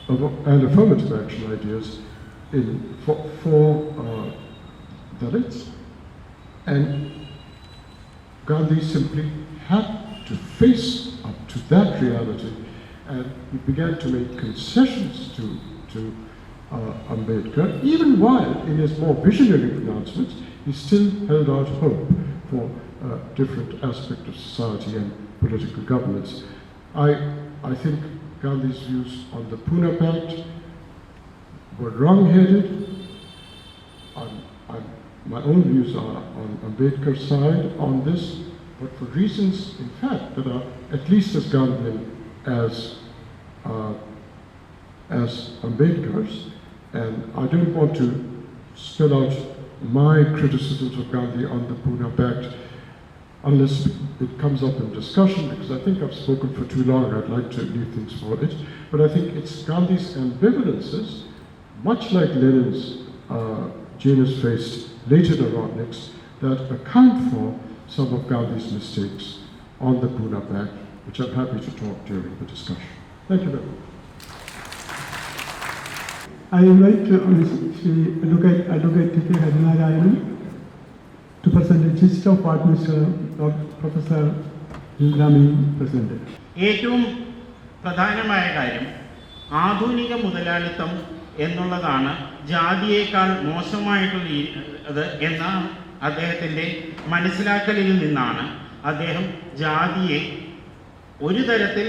and affirmative action ideas for Dalits. And Gandhi simply had to face up to that reality, and he began to make concessions to Ambedkar, even while in his more visionary pronouncements, he still held out hope for a different aspect of society and political governance. I think Gandhi's views on the Pune Pact were wrong-headed. My own views are on Ambedkar's side on this, but for reasons, in fact, that are at least as Gandhian as Ambedkar's. And I don't want to spell out my criticisms of Gandhi on the Pune Pact unless it comes up in discussion, because I think I've spoken for too long. I'd like to leave things for it. But I think it's Gandhi's ambivalences, much like Lenin's Janus-faced later neurotics, that account for some of Gandhi's mistakes on the Pune Pact, which I'm happy to talk during the discussion. Thank you very much. I invite Advocate T.K. Harinarayanan to present a gist of what Professor Bilgrami presented. ഏറ്റവും പ്രധാനമായ കാര്യം ആധുനിക മുതലാളിത്തം എന്നുള്ളതാണ് ജാതിയേക്കാൾ മോശമായിട്ടുള്ളത് എന്ന അദ്ദേഹത്തിൻ്റെ മനസ്സിലാക്കലിൽ നിന്നാണ് അദ്ദേഹം ജാതിയെ ഒരു തരത്തിൽ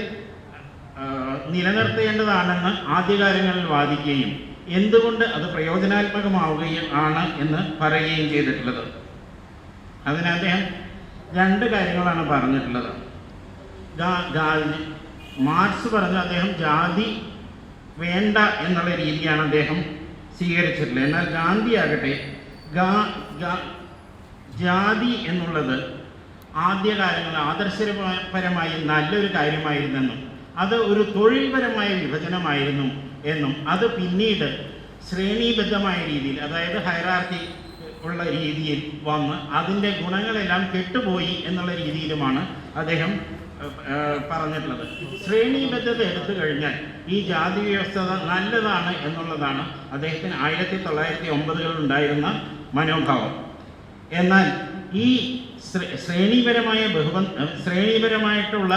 നിലനിർത്തേണ്ടതാണെന്ന് ആദ്യകാലങ്ങളിൽ വാദിക്കുകയും എന്തുകൊണ്ട് അത് പ്രയോജനാത്മകമാവുകയും ആണ് എന്ന് പറയുകയും ചെയ്തിട്ടുള്ളത്. അതിന് അദ്ദേഹം രണ്ട് കാര്യങ്ങളാണ് പറഞ്ഞിട്ടുള്ളത്. മാർക്സ് പറഞ്ഞ അദ്ദേഹം ജാതി വേണ്ട എന്നുള്ള രീതിയാണ് അദ്ദേഹം സ്വീകരിച്ചിട്ടുള്ളത്. എന്നാൽ ഗാന്ധി ആകട്ടെ ജാതി എന്നുള്ളത് ആദ്യകാലങ്ങളിൽ ആദർശപരമായി നല്ലൊരു കാര്യമായിരുന്നെന്നും അത് ഒരു തൊഴിൽപരമായ വിഭജനമായിരുന്നു എന്നും അത് പിന്നീട് ശ്രേണീബദ്ധമായ രീതിയിൽ, അതായത് ഹൈറാർക്കി ഉള്ള രീതിയിൽ വന്ന് അതിൻ്റെ ഗുണങ്ങളെല്ലാം കെട്ടുപോയി എന്നുള്ള രീതിയിലുമാണ് അദ്ദേഹം പറഞ്ഞിട്ടുള്ളത്. ശ്രേണീബദ്ധത എടുത്തു കഴിഞ്ഞാൽ ഈ ജാതി വ്യവസ്ഥ നല്ലതാണ് എന്നുള്ളതാണ് അദ്ദേഹത്തിന് 1909 ഉണ്ടായിരുന്ന മനോഭാവം. എന്നാൽ ഈ ശ്രേണീപരമായിട്ടുള്ള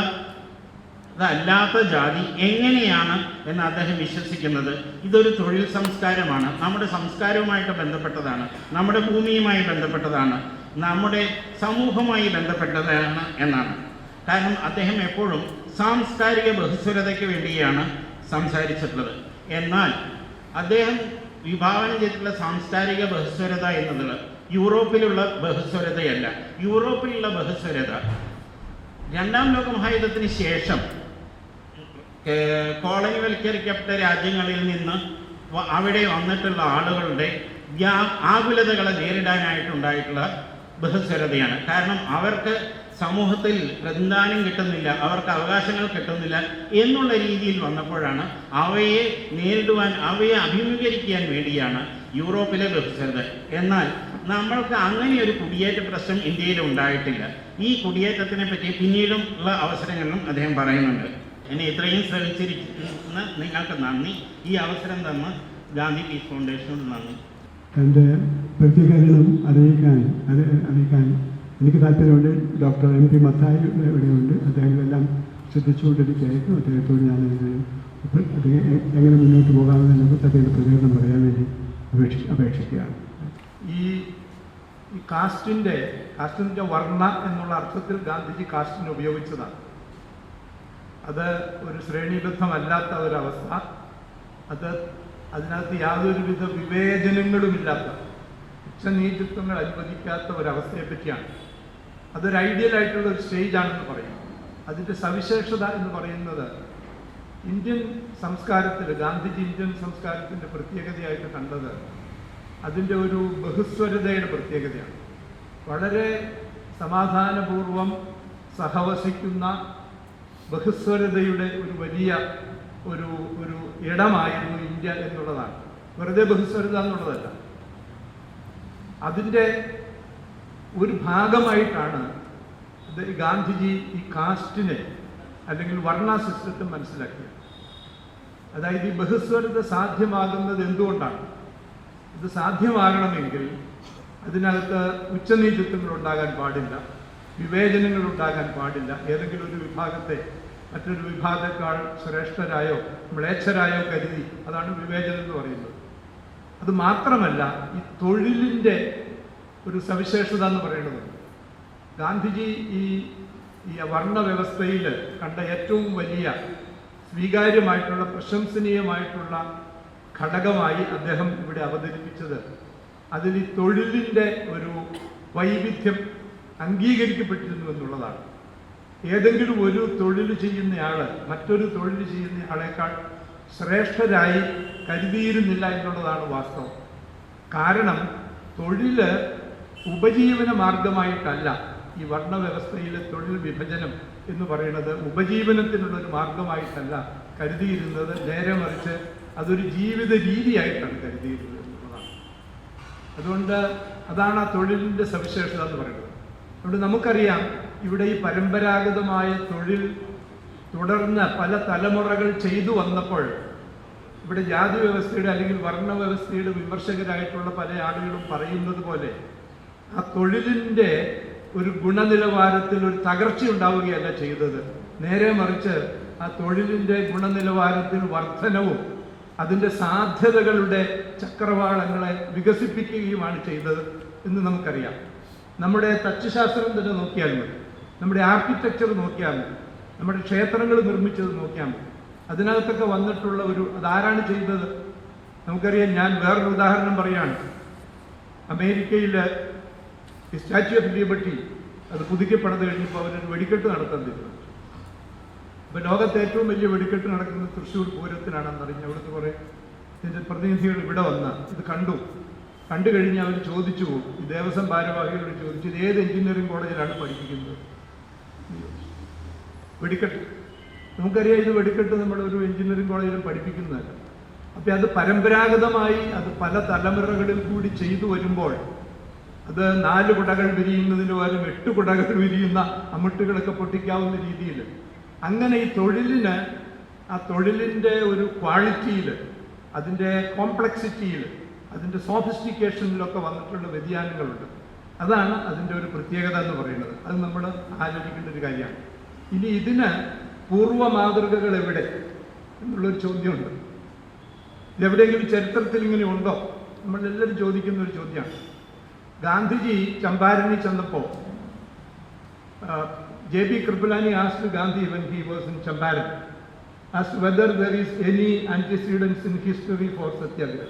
അതല്ലാത്ത ജാതി എങ്ങനെയാണ് എന്ന് അദ്ദേഹം വിശ്വസിക്കുന്നത്? ഇതൊരു തൊഴിൽ സംസ്കാരമാണ്, നമ്മുടെ സംസ്കാരവുമായിട്ട് ബന്ധപ്പെട്ടതാണ്, നമ്മുടെ ഭൂമിയുമായി ബന്ധപ്പെട്ടതാണ്, നമ്മുടെ സമൂഹവുമായി ബന്ധപ്പെട്ടതാണ് എന്നാണ്. കാരണം അദ്ദേഹം എപ്പോഴും സാംസ്കാരിക ബഹുസ്വരതയ്ക്ക് വേണ്ടിയാണ് സംസാരിച്ചിട്ടുള്ളത്. എന്നാൽ അദ്ദേഹം വിഭാവനം ചെയ്തിട്ടുള്ള സാംസ്കാരിക ബഹുസ്വരത എന്നത് യൂറോപ്പിലുള്ള ബഹുസ്വരതയല്ല. യൂറോപ്പിലുള്ള ബഹുസ്വരത രണ്ടാം ലോക മഹായുദ്ധത്തിന് ശേഷം കോളനിവൽക്കരിക്കപ്പെട്ട രാജ്യങ്ങളിൽ നിന്ന് അവിടെ വന്നിട്ടുള്ള ആളുകളുടെ ആകുലതകളെ നേരിടാനായിട്ടുണ്ടായിട്ടുള്ള ബഹുസ്വരതയാണ്. കാരണം അവർക്ക് സമൂഹത്തിൽ പ്രതിദാനം കിട്ടുന്നില്ല, അവർക്ക് അവകാശങ്ങൾ കിട്ടുന്നില്ല എന്നുള്ള രീതിയിൽ വന്നപ്പോഴാണ് അവയെ നേരിടുവാൻ, അവയെ അഭിമുഖീകരിക്കാൻ വേണ്ടിയാണ് യൂറോപ്പിലെ ബഹുസ്വരത. എന്നാൽ നമ്മൾക്ക് അങ്ങനെ ഒരു കുടിയേറ്റ പ്രശ്നം ഇന്ത്യയിൽ ഉണ്ടായിട്ടില്ല. ഈ കുടിയേറ്റത്തിനെ പറ്റി പിന്നീടും ഉള്ള അവസരങ്ങളിലും അദ്ദേഹം പറയുന്നുണ്ട്. എന്നെ ഇത്രയും ശ്രമിച്ചിരിക്കുന്ന നിങ്ങൾക്ക് നന്ദി. ഈ അവസരം തന്ന ഗാന്ധി പീസ് ഫൗണ്ടേഷനോട് നന്ദി. എൻ്റെ പ്രതികരണം അറിയിക്കാൻ എനിക്ക് താല്പര്യമുണ്ട്. ഡോക്ടർ MP മത്തായി ഇവിടെയുണ്ട്. അദ്ദേഹങ്ങളെല്ലാം ശ്രദ്ധിച്ചുകൊണ്ടിരിക്കുകയായിരുന്നു. അദ്ദേഹത്തോട് ഞാൻ എങ്ങനെ മുന്നോട്ട് പോകാമെന്ന് അദ്ദേഹത്തിൻ്റെ പ്രതികരണം പറയാൻ വേണ്ടി അപേക്ഷിക്കുകയാണ്. ഈ കാസ്റ്റിൻ്റെ വർണ്ണ എന്നുള്ള അർത്ഥത്തിൽ ഗാന്ധിജി കാസ്റ്റിനെ ഉപയോഗിച്ചതാണ്. അത് ഒരു ശ്രേണീബദ്ധമല്ലാത്ത ഒരവസ്ഥ, അതിനകത്ത് യാതൊരുവിധ വിവേചനങ്ങളുമില്ലാത്ത, ഉച്ചനീചത്വങ്ങൾ അനുവദിക്കാത്ത ഒരവസ്ഥയെ പറ്റിയാണ്. അതൊരു ഐഡിയൽ ആയിട്ടുള്ള ഒരു സ്റ്റേജാണെന്ന് പറയും. അതിൻ്റെ സവിശേഷത എന്ന് പറയുന്നത് ഇന്ത്യൻ സംസ്കാരത്തിൽ ഗാന്ധിജി ഇന്ത്യൻ സംസ്കാരത്തിൻ്റെ പ്രത്യേകതയായിട്ട് കണ്ടത് അതിൻ്റെ ഒരു ബഹുസ്വരതയുടെ പ്രത്യേകതയാണ്. വളരെ സമാധാനപൂർവം സഹവസിക്കുന്ന ബഹുസ്വരതയുടെ ഒരു വലിയ ഒരു ഇടമായിരുന്നു ഇന്ത്യ എന്നുള്ളതാണ്. വെറുതെ ബഹുസ്വരത എന്നുള്ളതല്ല, അതിൻ്റെ ഒരു ഭാഗമായിട്ടാണ് ഗാന്ധിജി ഈ കാസ്റ്റിനെ അല്ലെങ്കിൽ വർണ്ണ സിസ്റ്റത്തെ മനസ്സിലാക്കിയത്. അതായത് ഈ ബഹുസ്വരത സാധ്യമാകുന്നത് എന്തുകൊണ്ടാണ്? ഇത് സാധ്യമാകണമെങ്കിൽ അതിനകത്ത് ഉച്ചനീചത്വങ്ങൾ ഉണ്ടാകാൻ പാടില്ല, വിവേചനങ്ങൾ ഉണ്ടാകാൻ പാടില്ല, ഏതെങ്കിലും ഒരു വിഭാഗത്തെ മറ്റൊരു വിഭാഗത്തെക്കാൾ ശ്രേഷ്ഠരായോ മ്ലേച്ഛരായോ കരുതി, അതാണ് വിവേചനം എന്ന് പറയുന്നത്. അത് മാത്രമല്ല, ഈ തൊഴിലിൻ്റെ ഒരു സവിശേഷത എന്ന് പറയുന്നത് ഗാന്ധിജി ഈ വർണ്ണ വ്യവസ്ഥയിൽ കണ്ട ഏറ്റവും വലിയ സ്വീകാര്യമായിട്ടുള്ള പ്രശംസനീയമായിട്ടുള്ള ഘടകമായി അദ്ദേഹം ഇവിടെ അവതരിപ്പിച്ചത് അതിൽ ഈ തൊഴിലിൻ്റെ ഒരു വൈവിധ്യം അംഗീകരിക്കപ്പെട്ടിരുന്നു എന്നുള്ളതാണ്. ഏതെങ്കിലും ഒരു തൊഴിൽ ചെയ്യുന്നയാൾ മറ്റൊരു തൊഴിൽ ചെയ്യുന്നയാളേക്കാൾ ശ്രേഷ്ഠരായി കരുതിയിരുന്നില്ല എന്നുള്ളതാണ് വാസ്തവം. കാരണം തൊഴിൽ ഉപജീവന മാർഗമായിട്ടല്ല ഈ വർണ്ണവ്യവസ്ഥയിലെ തൊഴിൽ വിഭജനം എന്ന് പറയുന്നത് ഉപജീവനത്തിനുള്ളൊരു മാർഗമായിട്ടല്ല കരുതിയിരുന്നത്, നേരെ മറിച്ച് അതൊരു ജീവിത രീതിയായിട്ടാണ് കരുതിയിരുന്നത് എന്നുള്ളതാണ്. അതുകൊണ്ട് അതാണ് ആ തൊഴിലിൻ്റെ സവിശേഷത എന്ന് പറയുന്നത്. അതുകൊണ്ട് നമുക്കറിയാം, ഇവിടെ ഈ പരമ്പരാഗതമായ തൊഴിൽ തുടർന്ന് പല തലമുറകൾ ചെയ്തു വന്നപ്പോൾ ഇവിടെ ജാതി വ്യവസ്ഥയുടെ അല്ലെങ്കിൽ വർണ്ണ വ്യവസ്ഥയുടെ വിമർശകരായിട്ടുള്ള പല ആളുകളും പറയുന്നത് പോലെ ആ തൊഴിലിൻ്റെ ഒരു ഗുണനിലവാരത്തിൽ ഒരു തകർച്ച ഉണ്ടാവുകയല്ല ചെയ്തത്, നേരെ മറിച്ച് ആ തൊഴിലിൻ്റെ ഗുണനിലവാരത്തിൽ വർധനവും അതിൻ്റെ സാധ്യതകളുടെ ചക്രവാളങ്ങളെ വികസിപ്പിക്കുകയുമാണ് ചെയ്തത് എന്ന് നമുക്കറിയാം. നമ്മുടെ തച്ചുശാസ്ത്രം തന്നെ നോക്കിയാൽ മതി, നമ്മുടെ ആർക്കിടെക്ചർ നോക്കിയാൽ മതി, നമ്മുടെ ക്ഷേത്രങ്ങൾ നിർമ്മിച്ചത് നോക്കിയാൽ മതി. അതിനകത്തൊക്കെ വന്നിട്ടുള്ള അതാരാണ് ചെയ്തത് നമുക്കറിയാം. ഞാൻ വേറൊരു ഉദാഹരണം പറയുകയാണ്. അമേരിക്കയിൽ ഈ സ്റ്റാച്യു ഓഫ് ലിബർട്ടി അത് പുതുക്കിപ്പണിത് കഴിഞ്ഞപ്പോൾ അവരൊരു വെടിക്കെട്ട് നടത്താൻ തീരുമാനിച്ചു. അപ്പോൾ ലോകത്തെ ഏറ്റവും വലിയ വെടിക്കെട്ട് നടക്കുന്നത് തൃശ്ശൂർ പൂരത്തിനാണെന്നറിഞ്ഞ് അവിടുത്തെ കുറേ ഇതിൻ്റെ പ്രതിനിധികൾ ഇവിടെ വന്ന് ഇത് കണ്ടു കഴിഞ്ഞ് അവർ ചോദിച്ചു പോകും, ഈ ദേവസ്വം ഭാരവാഹികളോട് ചോദിച്ചു, ഇത് ഏത് എഞ്ചിനീയറിംഗ് കോളേജിലാണ് പഠിപ്പിക്കുന്നത്? വെടിക്കെട്ട്. നമുക്കറിയാം ഇത് വെടിക്കെട്ട് നമ്മളൊരു എഞ്ചിനീയറിംഗ് കോളേജിലും പഠിപ്പിക്കുന്നതല്ല. അപ്പം അത് പരമ്പരാഗതമായി അത് പല തലമുറകളിൽ കൂടി ചെയ്തു വരുമ്പോൾ അത് 4 കുടകൾ വിരിയുന്നതിന് പകരം 8 കുടകൾ വിരിയുന്ന അമിട്ടുകളൊക്കെ പൊട്ടിക്കാവുന്ന രീതിയിൽ അങ്ങനെ ഈ തൊഴിലിന് ആ തൊഴിലിൻ്റെ ഒരു ക്വാളിറ്റിയിൽ, അതിൻ്റെ കോംപ്ലക്സിറ്റിയിൽ, അതിൻ്റെ സോഫിസ്റ്റിക്കേഷനിലൊക്കെ വന്നിട്ടുള്ള വ്യതിയാനങ്ങളുണ്ട്. അതാണ് അതിൻ്റെ ഒരു പ്രത്യേകത എന്ന് പറയുന്നത്. അത് നമ്മൾ ആലോചിക്കേണ്ട ഒരു കാര്യമാണ്. ഇനി ഇതിന് പൂർവ്വ മാതൃകകൾ എവിടെ എന്നുള്ളൊരു ചോദ്യമുണ്ട്. ഇതെവിടെയെങ്കിലും ചരിത്രത്തിൽ ഇങ്ങനെ ഉണ്ടോ? നമ്മളെല്ലാവരും ചോദിക്കുന്ന ഒരു ചോദ്യമാണ്. ഗാന്ധിജി ചമ്പാരനിൽ ചെന്നപ്പോൾ J.B. Kripalani asked Gandhi when he was in Champaran, asked whether there is any antecedents in history for Satyagraha.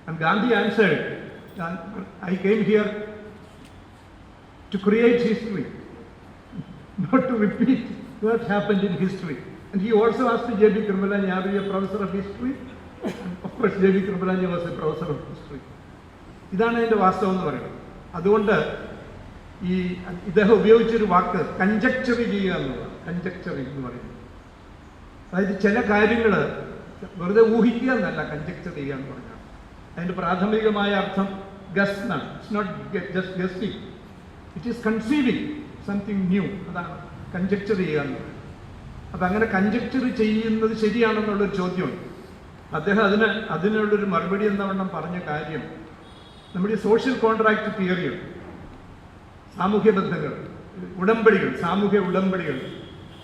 And Gandhi answered, I came here to create history, not to repeat what happened in history. And he also asked J.B. Kripalani, are you a professor of history? And of course, J.B. Kripalani was a professor of history. ഇതാണ് അതിൻ്റെ വാസ്തവം എന്ന് പറയുന്നത്. അതുകൊണ്ട് ഈ ഇദ്ദേഹം ഉപയോഗിച്ചൊരു വാക്ക് കൺജക്ചറി ചെയ്യുക എന്നുള്ളതാണ്. കൺജക്ചറി എന്ന് പറയുന്നത് അതായത് ചില കാര്യങ്ങൾ വെറുതെ ഊഹിക്കുക എന്നല്ല കൺജക്ചർ ചെയ്യുക എന്ന് പറഞ്ഞാൽ. അതിൻ്റെ പ്രാഥമികമായ അർത്ഥം ഗസ് എന്നാണ്. It's not just guessing, it is conceiving something new. അതാണ് കൺജക്ചർ ചെയ്യുക എന്ന് പറയുന്നത്. അപ്പം അങ്ങനെ കൺജക്ചർ ചെയ്യുന്നത് ശരിയാണെന്നുള്ളൊരു ചോദ്യമുണ്ട്. അദ്ദേഹം അതിനുള്ളൊരു മറുപടി എന്നവണ്ണം പറഞ്ഞ കാര്യം നമ്മുടെ ഈ സോഷ്യൽ കോൺട്രാക്ട് തിയറിയുണ്ട്. സാമൂഹ്യ ബന്ധങ്ങൾ, ഉടമ്പടികൾ, സാമൂഹ്യ ഉടമ്പടികൾ,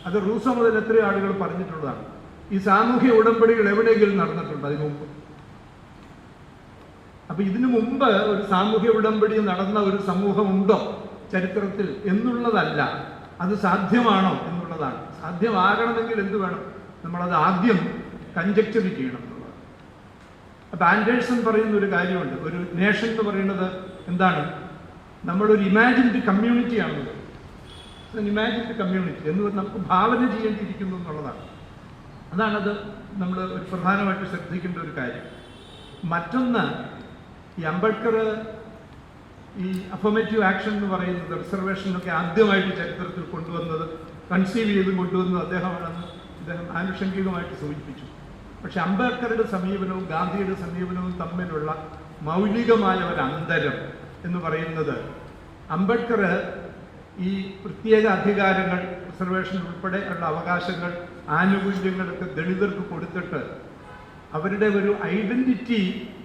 അത് റൂസോ മുതൽ എത്രയോ ആളുകൾ പറഞ്ഞിട്ടുള്ളതാണ്. ഈ സാമൂഹ്യ ഉടമ്പടികൾ എവിടെയെങ്കിലും നടന്നിട്ടുണ്ട് അതിനു മുമ്പ്? അപ്പൊ ഇതിനു മുമ്പ് ഒരു സാമൂഹ്യ ഉടമ്പടി നടന്ന ഒരു സമൂഹമുണ്ടോ ചരിത്രത്തിൽ എന്നുള്ളതല്ല, അത് സാധ്യമാണോ എന്നുള്ളതാണ്. സാധ്യമാകണമെങ്കിൽ എന്ത് വേണം? നമ്മളത് ആദ്യം കൺജക്ചർ ചെയ്യണം എന്നുള്ളത്. അപ്പൊ ആൻഡേഴ്സൺ പറയുന്ന ഒരു കാര്യമുണ്ട്. ഒരു നേഷൻ എന്ന് പറയുന്നത് എന്താണ്? നമ്മളൊരു ഇമാജിൻഡ് കമ്മ്യൂണിറ്റിയാണത്. ഇമാജിൻഡ് കമ്മ്യൂണിറ്റി എന്ന് നമുക്ക് ഭാവന ചെയ്യേണ്ടിയിരിക്കുന്നു എന്നുള്ളതാണ്. അതാണത് നമ്മൾ ഒരു പ്രധാനമായിട്ട് ശ്രദ്ധിക്കേണ്ട ഒരു കാര്യം. മറ്റൊന്ന്, ഈ അംബേദ്കർ ഈ അഫർമേറ്റീവ് ആക്ഷൻ എന്ന് പറയുന്നത്, റിസർവേഷനൊക്കെ ആദ്യമായിട്ട് ചരിത്രത്തിൽ കൊണ്ടുവന്നത്, കൺസീവ് ചെയ്ത് കൊണ്ടുവന്നത് അദ്ദേഹമാണെന്ന് അദ്ദേഹം ആനുഷംഗികമായിട്ട് സൂചിപ്പിച്ചു. പക്ഷെ അംബേദ്കറുടെ സമീപനവും ഗാന്ധിയുടെ സമീപനവും തമ്മിലുള്ള മൗലികമായ ഒരു അന്തരം എന്ന് പറയുന്നത്, അംബേദ്കർ ഈ പ്രത്യേക അധികാരങ്ങൾ, റിസർവേഷൻ ഉൾപ്പെടെ ഉള്ള അവകാശങ്ങൾ, ആനുകൂല്യങ്ങളൊക്കെ ദളിതർക്ക് കൊടുത്തിട്ട് അവരുടെ ഒരു ഐഡന്റിറ്റി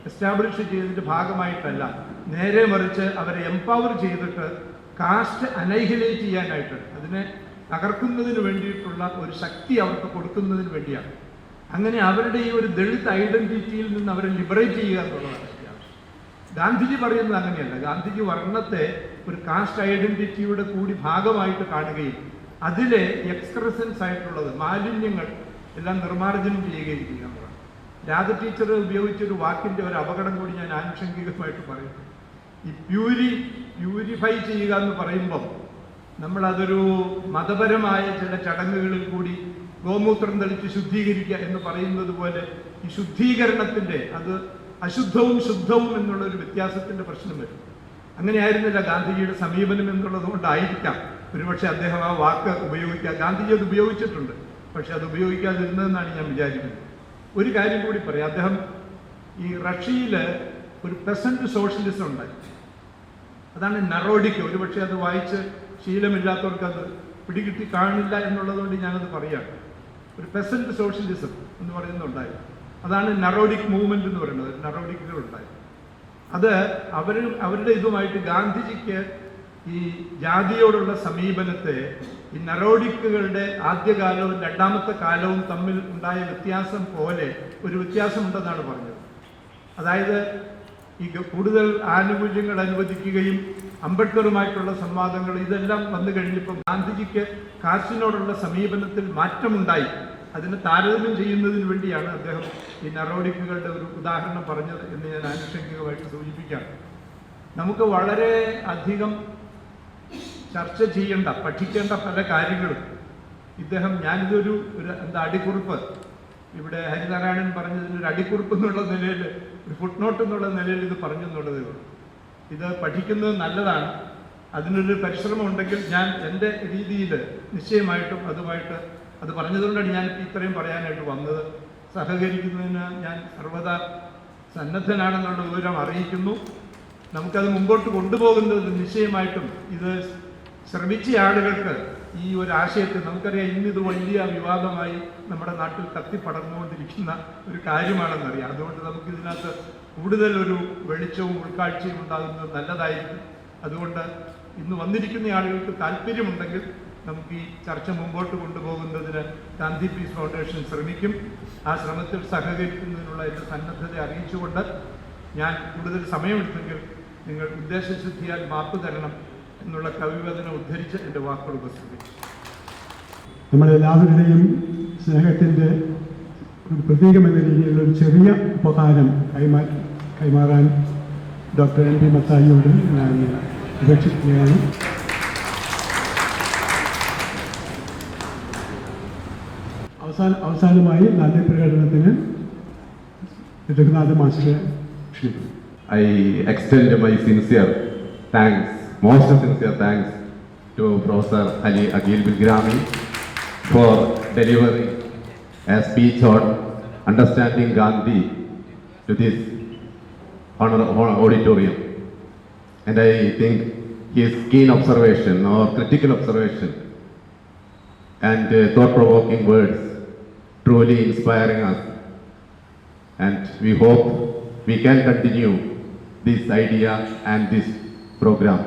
എസ്റ്റാബ്ലിഷ് ചെയ്തതിൻ്റെ ഭാഗമായിട്ടല്ല, നേരെ മറിച്ച് അവരെ എംപവർ ചെയ്തിട്ട് കാസ്റ്റ് അനൈഹിലേറ്റ് ചെയ്യാനായിട്ട്, അതിനെ തകർക്കുന്നതിന് വേണ്ടിയിട്ടുള്ള ഒരു ശക്തി അവർക്ക് കൊടുക്കുന്നതിന് വേണ്ടിയാണ്. അങ്ങനെ അവരുടെ ഈ ഒരു ദളിത് ഐഡന്റിറ്റിയിൽ നിന്ന് അവരെ ലിബറേറ്റ് ചെയ്യുക എന്നുള്ളതാണ്. ഗാന്ധിജി പറയുന്നത് അങ്ങനെയല്ല. ഗാന്ധിജി വർണ്ണത്തെ ഒരു കാസ്റ്റ് ഐഡന്റിറ്റിയുടെ കൂടി ഭാഗമായിട്ട് കാണുകയും അതിലെ എക്സ്ക്രസൻസ് ആയിട്ടുള്ളത്, മാലിന്യങ്ങൾ എല്ലാം നിർമ്മാർജ്ജനം ചെയ്യുകയും ചെയ്യുക എന്നുള്ളത്. രാധ ടീച്ചർ ഉപയോഗിച്ചൊരു വാക്കിൻ്റെ ഒരു അപകടം കൂടി ഞാൻ ആനുഷംഗികമായിട്ട് പറയുന്നു. ഈ പ്യൂരിഫൈ ചെയ്യുക എന്ന് പറയുമ്പം നമ്മളതൊരു മതപരമായ ചില ചടങ്ങുകളിൽ കൂടി ഗോമൂത്രം തെളിച്ച് ശുദ്ധീകരിക്കുക എന്ന് പറയുന്നത് പോലെ ഈ ശുദ്ധീകരണത്തിൻ്റെ, അത് അശുദ്ധവും ശുദ്ധവും എന്നുള്ളൊരു വ്യത്യാസത്തിൻ്റെ പ്രശ്നം വരും. അങ്ങനെയായിരുന്നില്ല ഗാന്ധിജിയുടെ സമീപനം എന്നുള്ളത് കൊണ്ടായിരിക്കാം ഒരുപക്ഷെ അദ്ദേഹം ആ വാക്ക് ഉപയോഗിക്കുക. ഗാന്ധിജി അത് ഉപയോഗിച്ചിട്ടുണ്ട്, പക്ഷെ അത് ഉപയോഗിക്കാതിരുന്നതെന്നാണ് ഞാൻ വിചാരിക്കുന്നത്. ഒരു കാര്യം കൂടി പറയാം. അദ്ദേഹം ഈ റഷ്യയിൽ ഒരു പെസന്റ് സോഷ്യലിസം ഉണ്ടായി. അതാണ് നറോഡിക്ക്. ഒരുപക്ഷെ അത് വായിച്ച് ശീലമില്ലാത്തവർക്ക് അത് പിടികിട്ടി കാണില്ല എന്നുള്ളതുകൊണ്ട് ഞാനത് പറയുകയാണ്. ഒരു പെസന്റ് സോഷ്യലിസം എന്ന് പറയുന്നുണ്ടായി. അതാണ് നറോഡിക് മൂവ്മെന്റ് എന്ന് പറയുന്നത്. നറോഡിക്കുകളുണ്ടായി. അത് അവരുടെ ഇതുമായിട്ട് ഗാന്ധിജിക്ക് ഈ ജാതിയോടുള്ള സമീപനത്തെ ഈ നറോഡിക്കുകളുടെ ആദ്യകാലവും രണ്ടാമത്തെ കാലവും തമ്മിൽ ഉണ്ടായ വ്യത്യാസം പോലെ ഒരു വ്യത്യാസമുണ്ടെന്നാണ് പറഞ്ഞത്. അതായത് ഈ കൂടുതൽ ആനുകൂല്യങ്ങൾ അനുവദിക്കുകയും അംബേദ്കറുമായിട്ടുള്ള സംവാദങ്ങൾ ഇതെല്ലാം വന്നു കഴിഞ്ഞപ്പോൾ ഗാന്ധിജിക്ക് കാസ്റ്റിനോടുള്ള സമീപനത്തിൽ മാറ്റമുണ്ടായി. അതിനെ താരതമ്യം ചെയ്യുന്നതിന് വേണ്ടിയാണ് അദ്ദേഹം ഈ നറോഡിക്കുകളുടെ ഒരു ഉദാഹരണം പറഞ്ഞത് എന്ന് ഞാൻ ആനുഷംഗികമായിട്ട് സൂചിപ്പിക്കാം. നമുക്ക് വളരെ അധികം ചർച്ച ചെയ്യേണ്ട, പഠിക്കേണ്ട പല കാര്യങ്ങളും ഇദ്ദേഹം, ഞാനിതൊരു അടിക്കുറിപ്പ്, ഇവിടെ ഹരിനാരായണൻ പറഞ്ഞതിനൊരു അടിക്കുറിപ്പ് എന്നുള്ള നിലയിൽ, ഒരു ഫുട്നോട്ട് എന്നുള്ള നിലയിൽ ഇത് പറഞ്ഞു എന്നുള്ളതേ ഉള്ളൂ. ഇത് പഠിക്കുന്നത് നല്ലതാണ്. അതിനൊരു പരിശ്രമം ഉണ്ടെങ്കിൽ ഞാൻ എൻ്റെ രീതിയിൽ നിശ്ചയമായിട്ടും അതുമായിട്ട് അത് പറഞ്ഞതുകൊണ്ടാണ് ഞാനിപ്പോൾ ഇത്രയും പറയാനായിട്ട് വന്നത്. സഹകരിക്കുന്നതിന് ഞാൻ സർവ്വതാ സന്നദ്ധനാണെന്നുള്ള വിവരം അറിയിക്കുന്നു. നമുക്കത് മുമ്പോട്ട് കൊണ്ടുപോകുന്നത് നിശ്ചയമായിട്ടും ഇത് ശ്രമിച്ച ആളുകൾക്ക് ഈ ഒരു ആശയത്തെ നമുക്കറിയാം, ഇന്നിത് വലിയ വിവാദമായി നമ്മുടെ നാട്ടിൽ കത്തിപ്പടർന്നുകൊണ്ടിരിക്കുന്ന ഒരു കാര്യമാണെന്നറിയാം. അതുകൊണ്ട് നമുക്കിതിനകത്ത് കൂടുതൽ ഒരു വെളിച്ചവും ഉൾക്കാഴ്ചയും ഉണ്ടാകുന്നത് നല്ലതായിരിക്കും. അതുകൊണ്ട് ഇന്ന് വന്നിരിക്കുന്ന ആളുകൾക്ക് താല്പര്യമുണ്ടെങ്കിൽ നമുക്ക് ഈ ചർച്ച മുമ്പോട്ട് കൊണ്ടുപോകുന്നതിന് ഗാന്ധി പീസ് ഫൗണ്ടേഷൻ ശ്രമിക്കും. ആ ശ്രമത്തിൽ സഹകരിക്കുന്നതിനുള്ള എൻ്റെ സന്നദ്ധത അറിയിച്ചുകൊണ്ട് ഞാൻ കൂടുതൽ സമയമെടുത്തെങ്കിൽ നിങ്ങൾ ഉദ്ദേശശുദ്ധിയാൽ മാപ്പ് തരണം എന്നുള്ള കവിവചനം ഉദ്ധരിച്ച് എൻ്റെ വാക്കുകൾ ഉപസംഹരിച്ചു. നമ്മളെല്ലാവരുടെയും സ്നേഹത്തിൻ്റെ ഒരു പ്രതീകമെന്ന രീതിയിലുള്ള ഒരു ചെറിയ ഉപകാരം കൈമാറാൻ ഡോക്ടർ എൻ പി മത്തായിയോട് ഞാൻ അപേക്ഷിക്കുകയാണ്. അവസാനമായി നന്ദി പ്രകടനത്തിന് രഘുനാഥ മാസ്റ്ററെ ക്ഷണിക്കുന്നു. I extend my sincere thanks, most sincere thanks to Professor Akeel Bilgrami for delivering a speech on understanding Gandhi to this auditorium. And I think his keen observation or critical observation and thought-provoking words truly inspiring us. And we hope we can continue this idea and this program.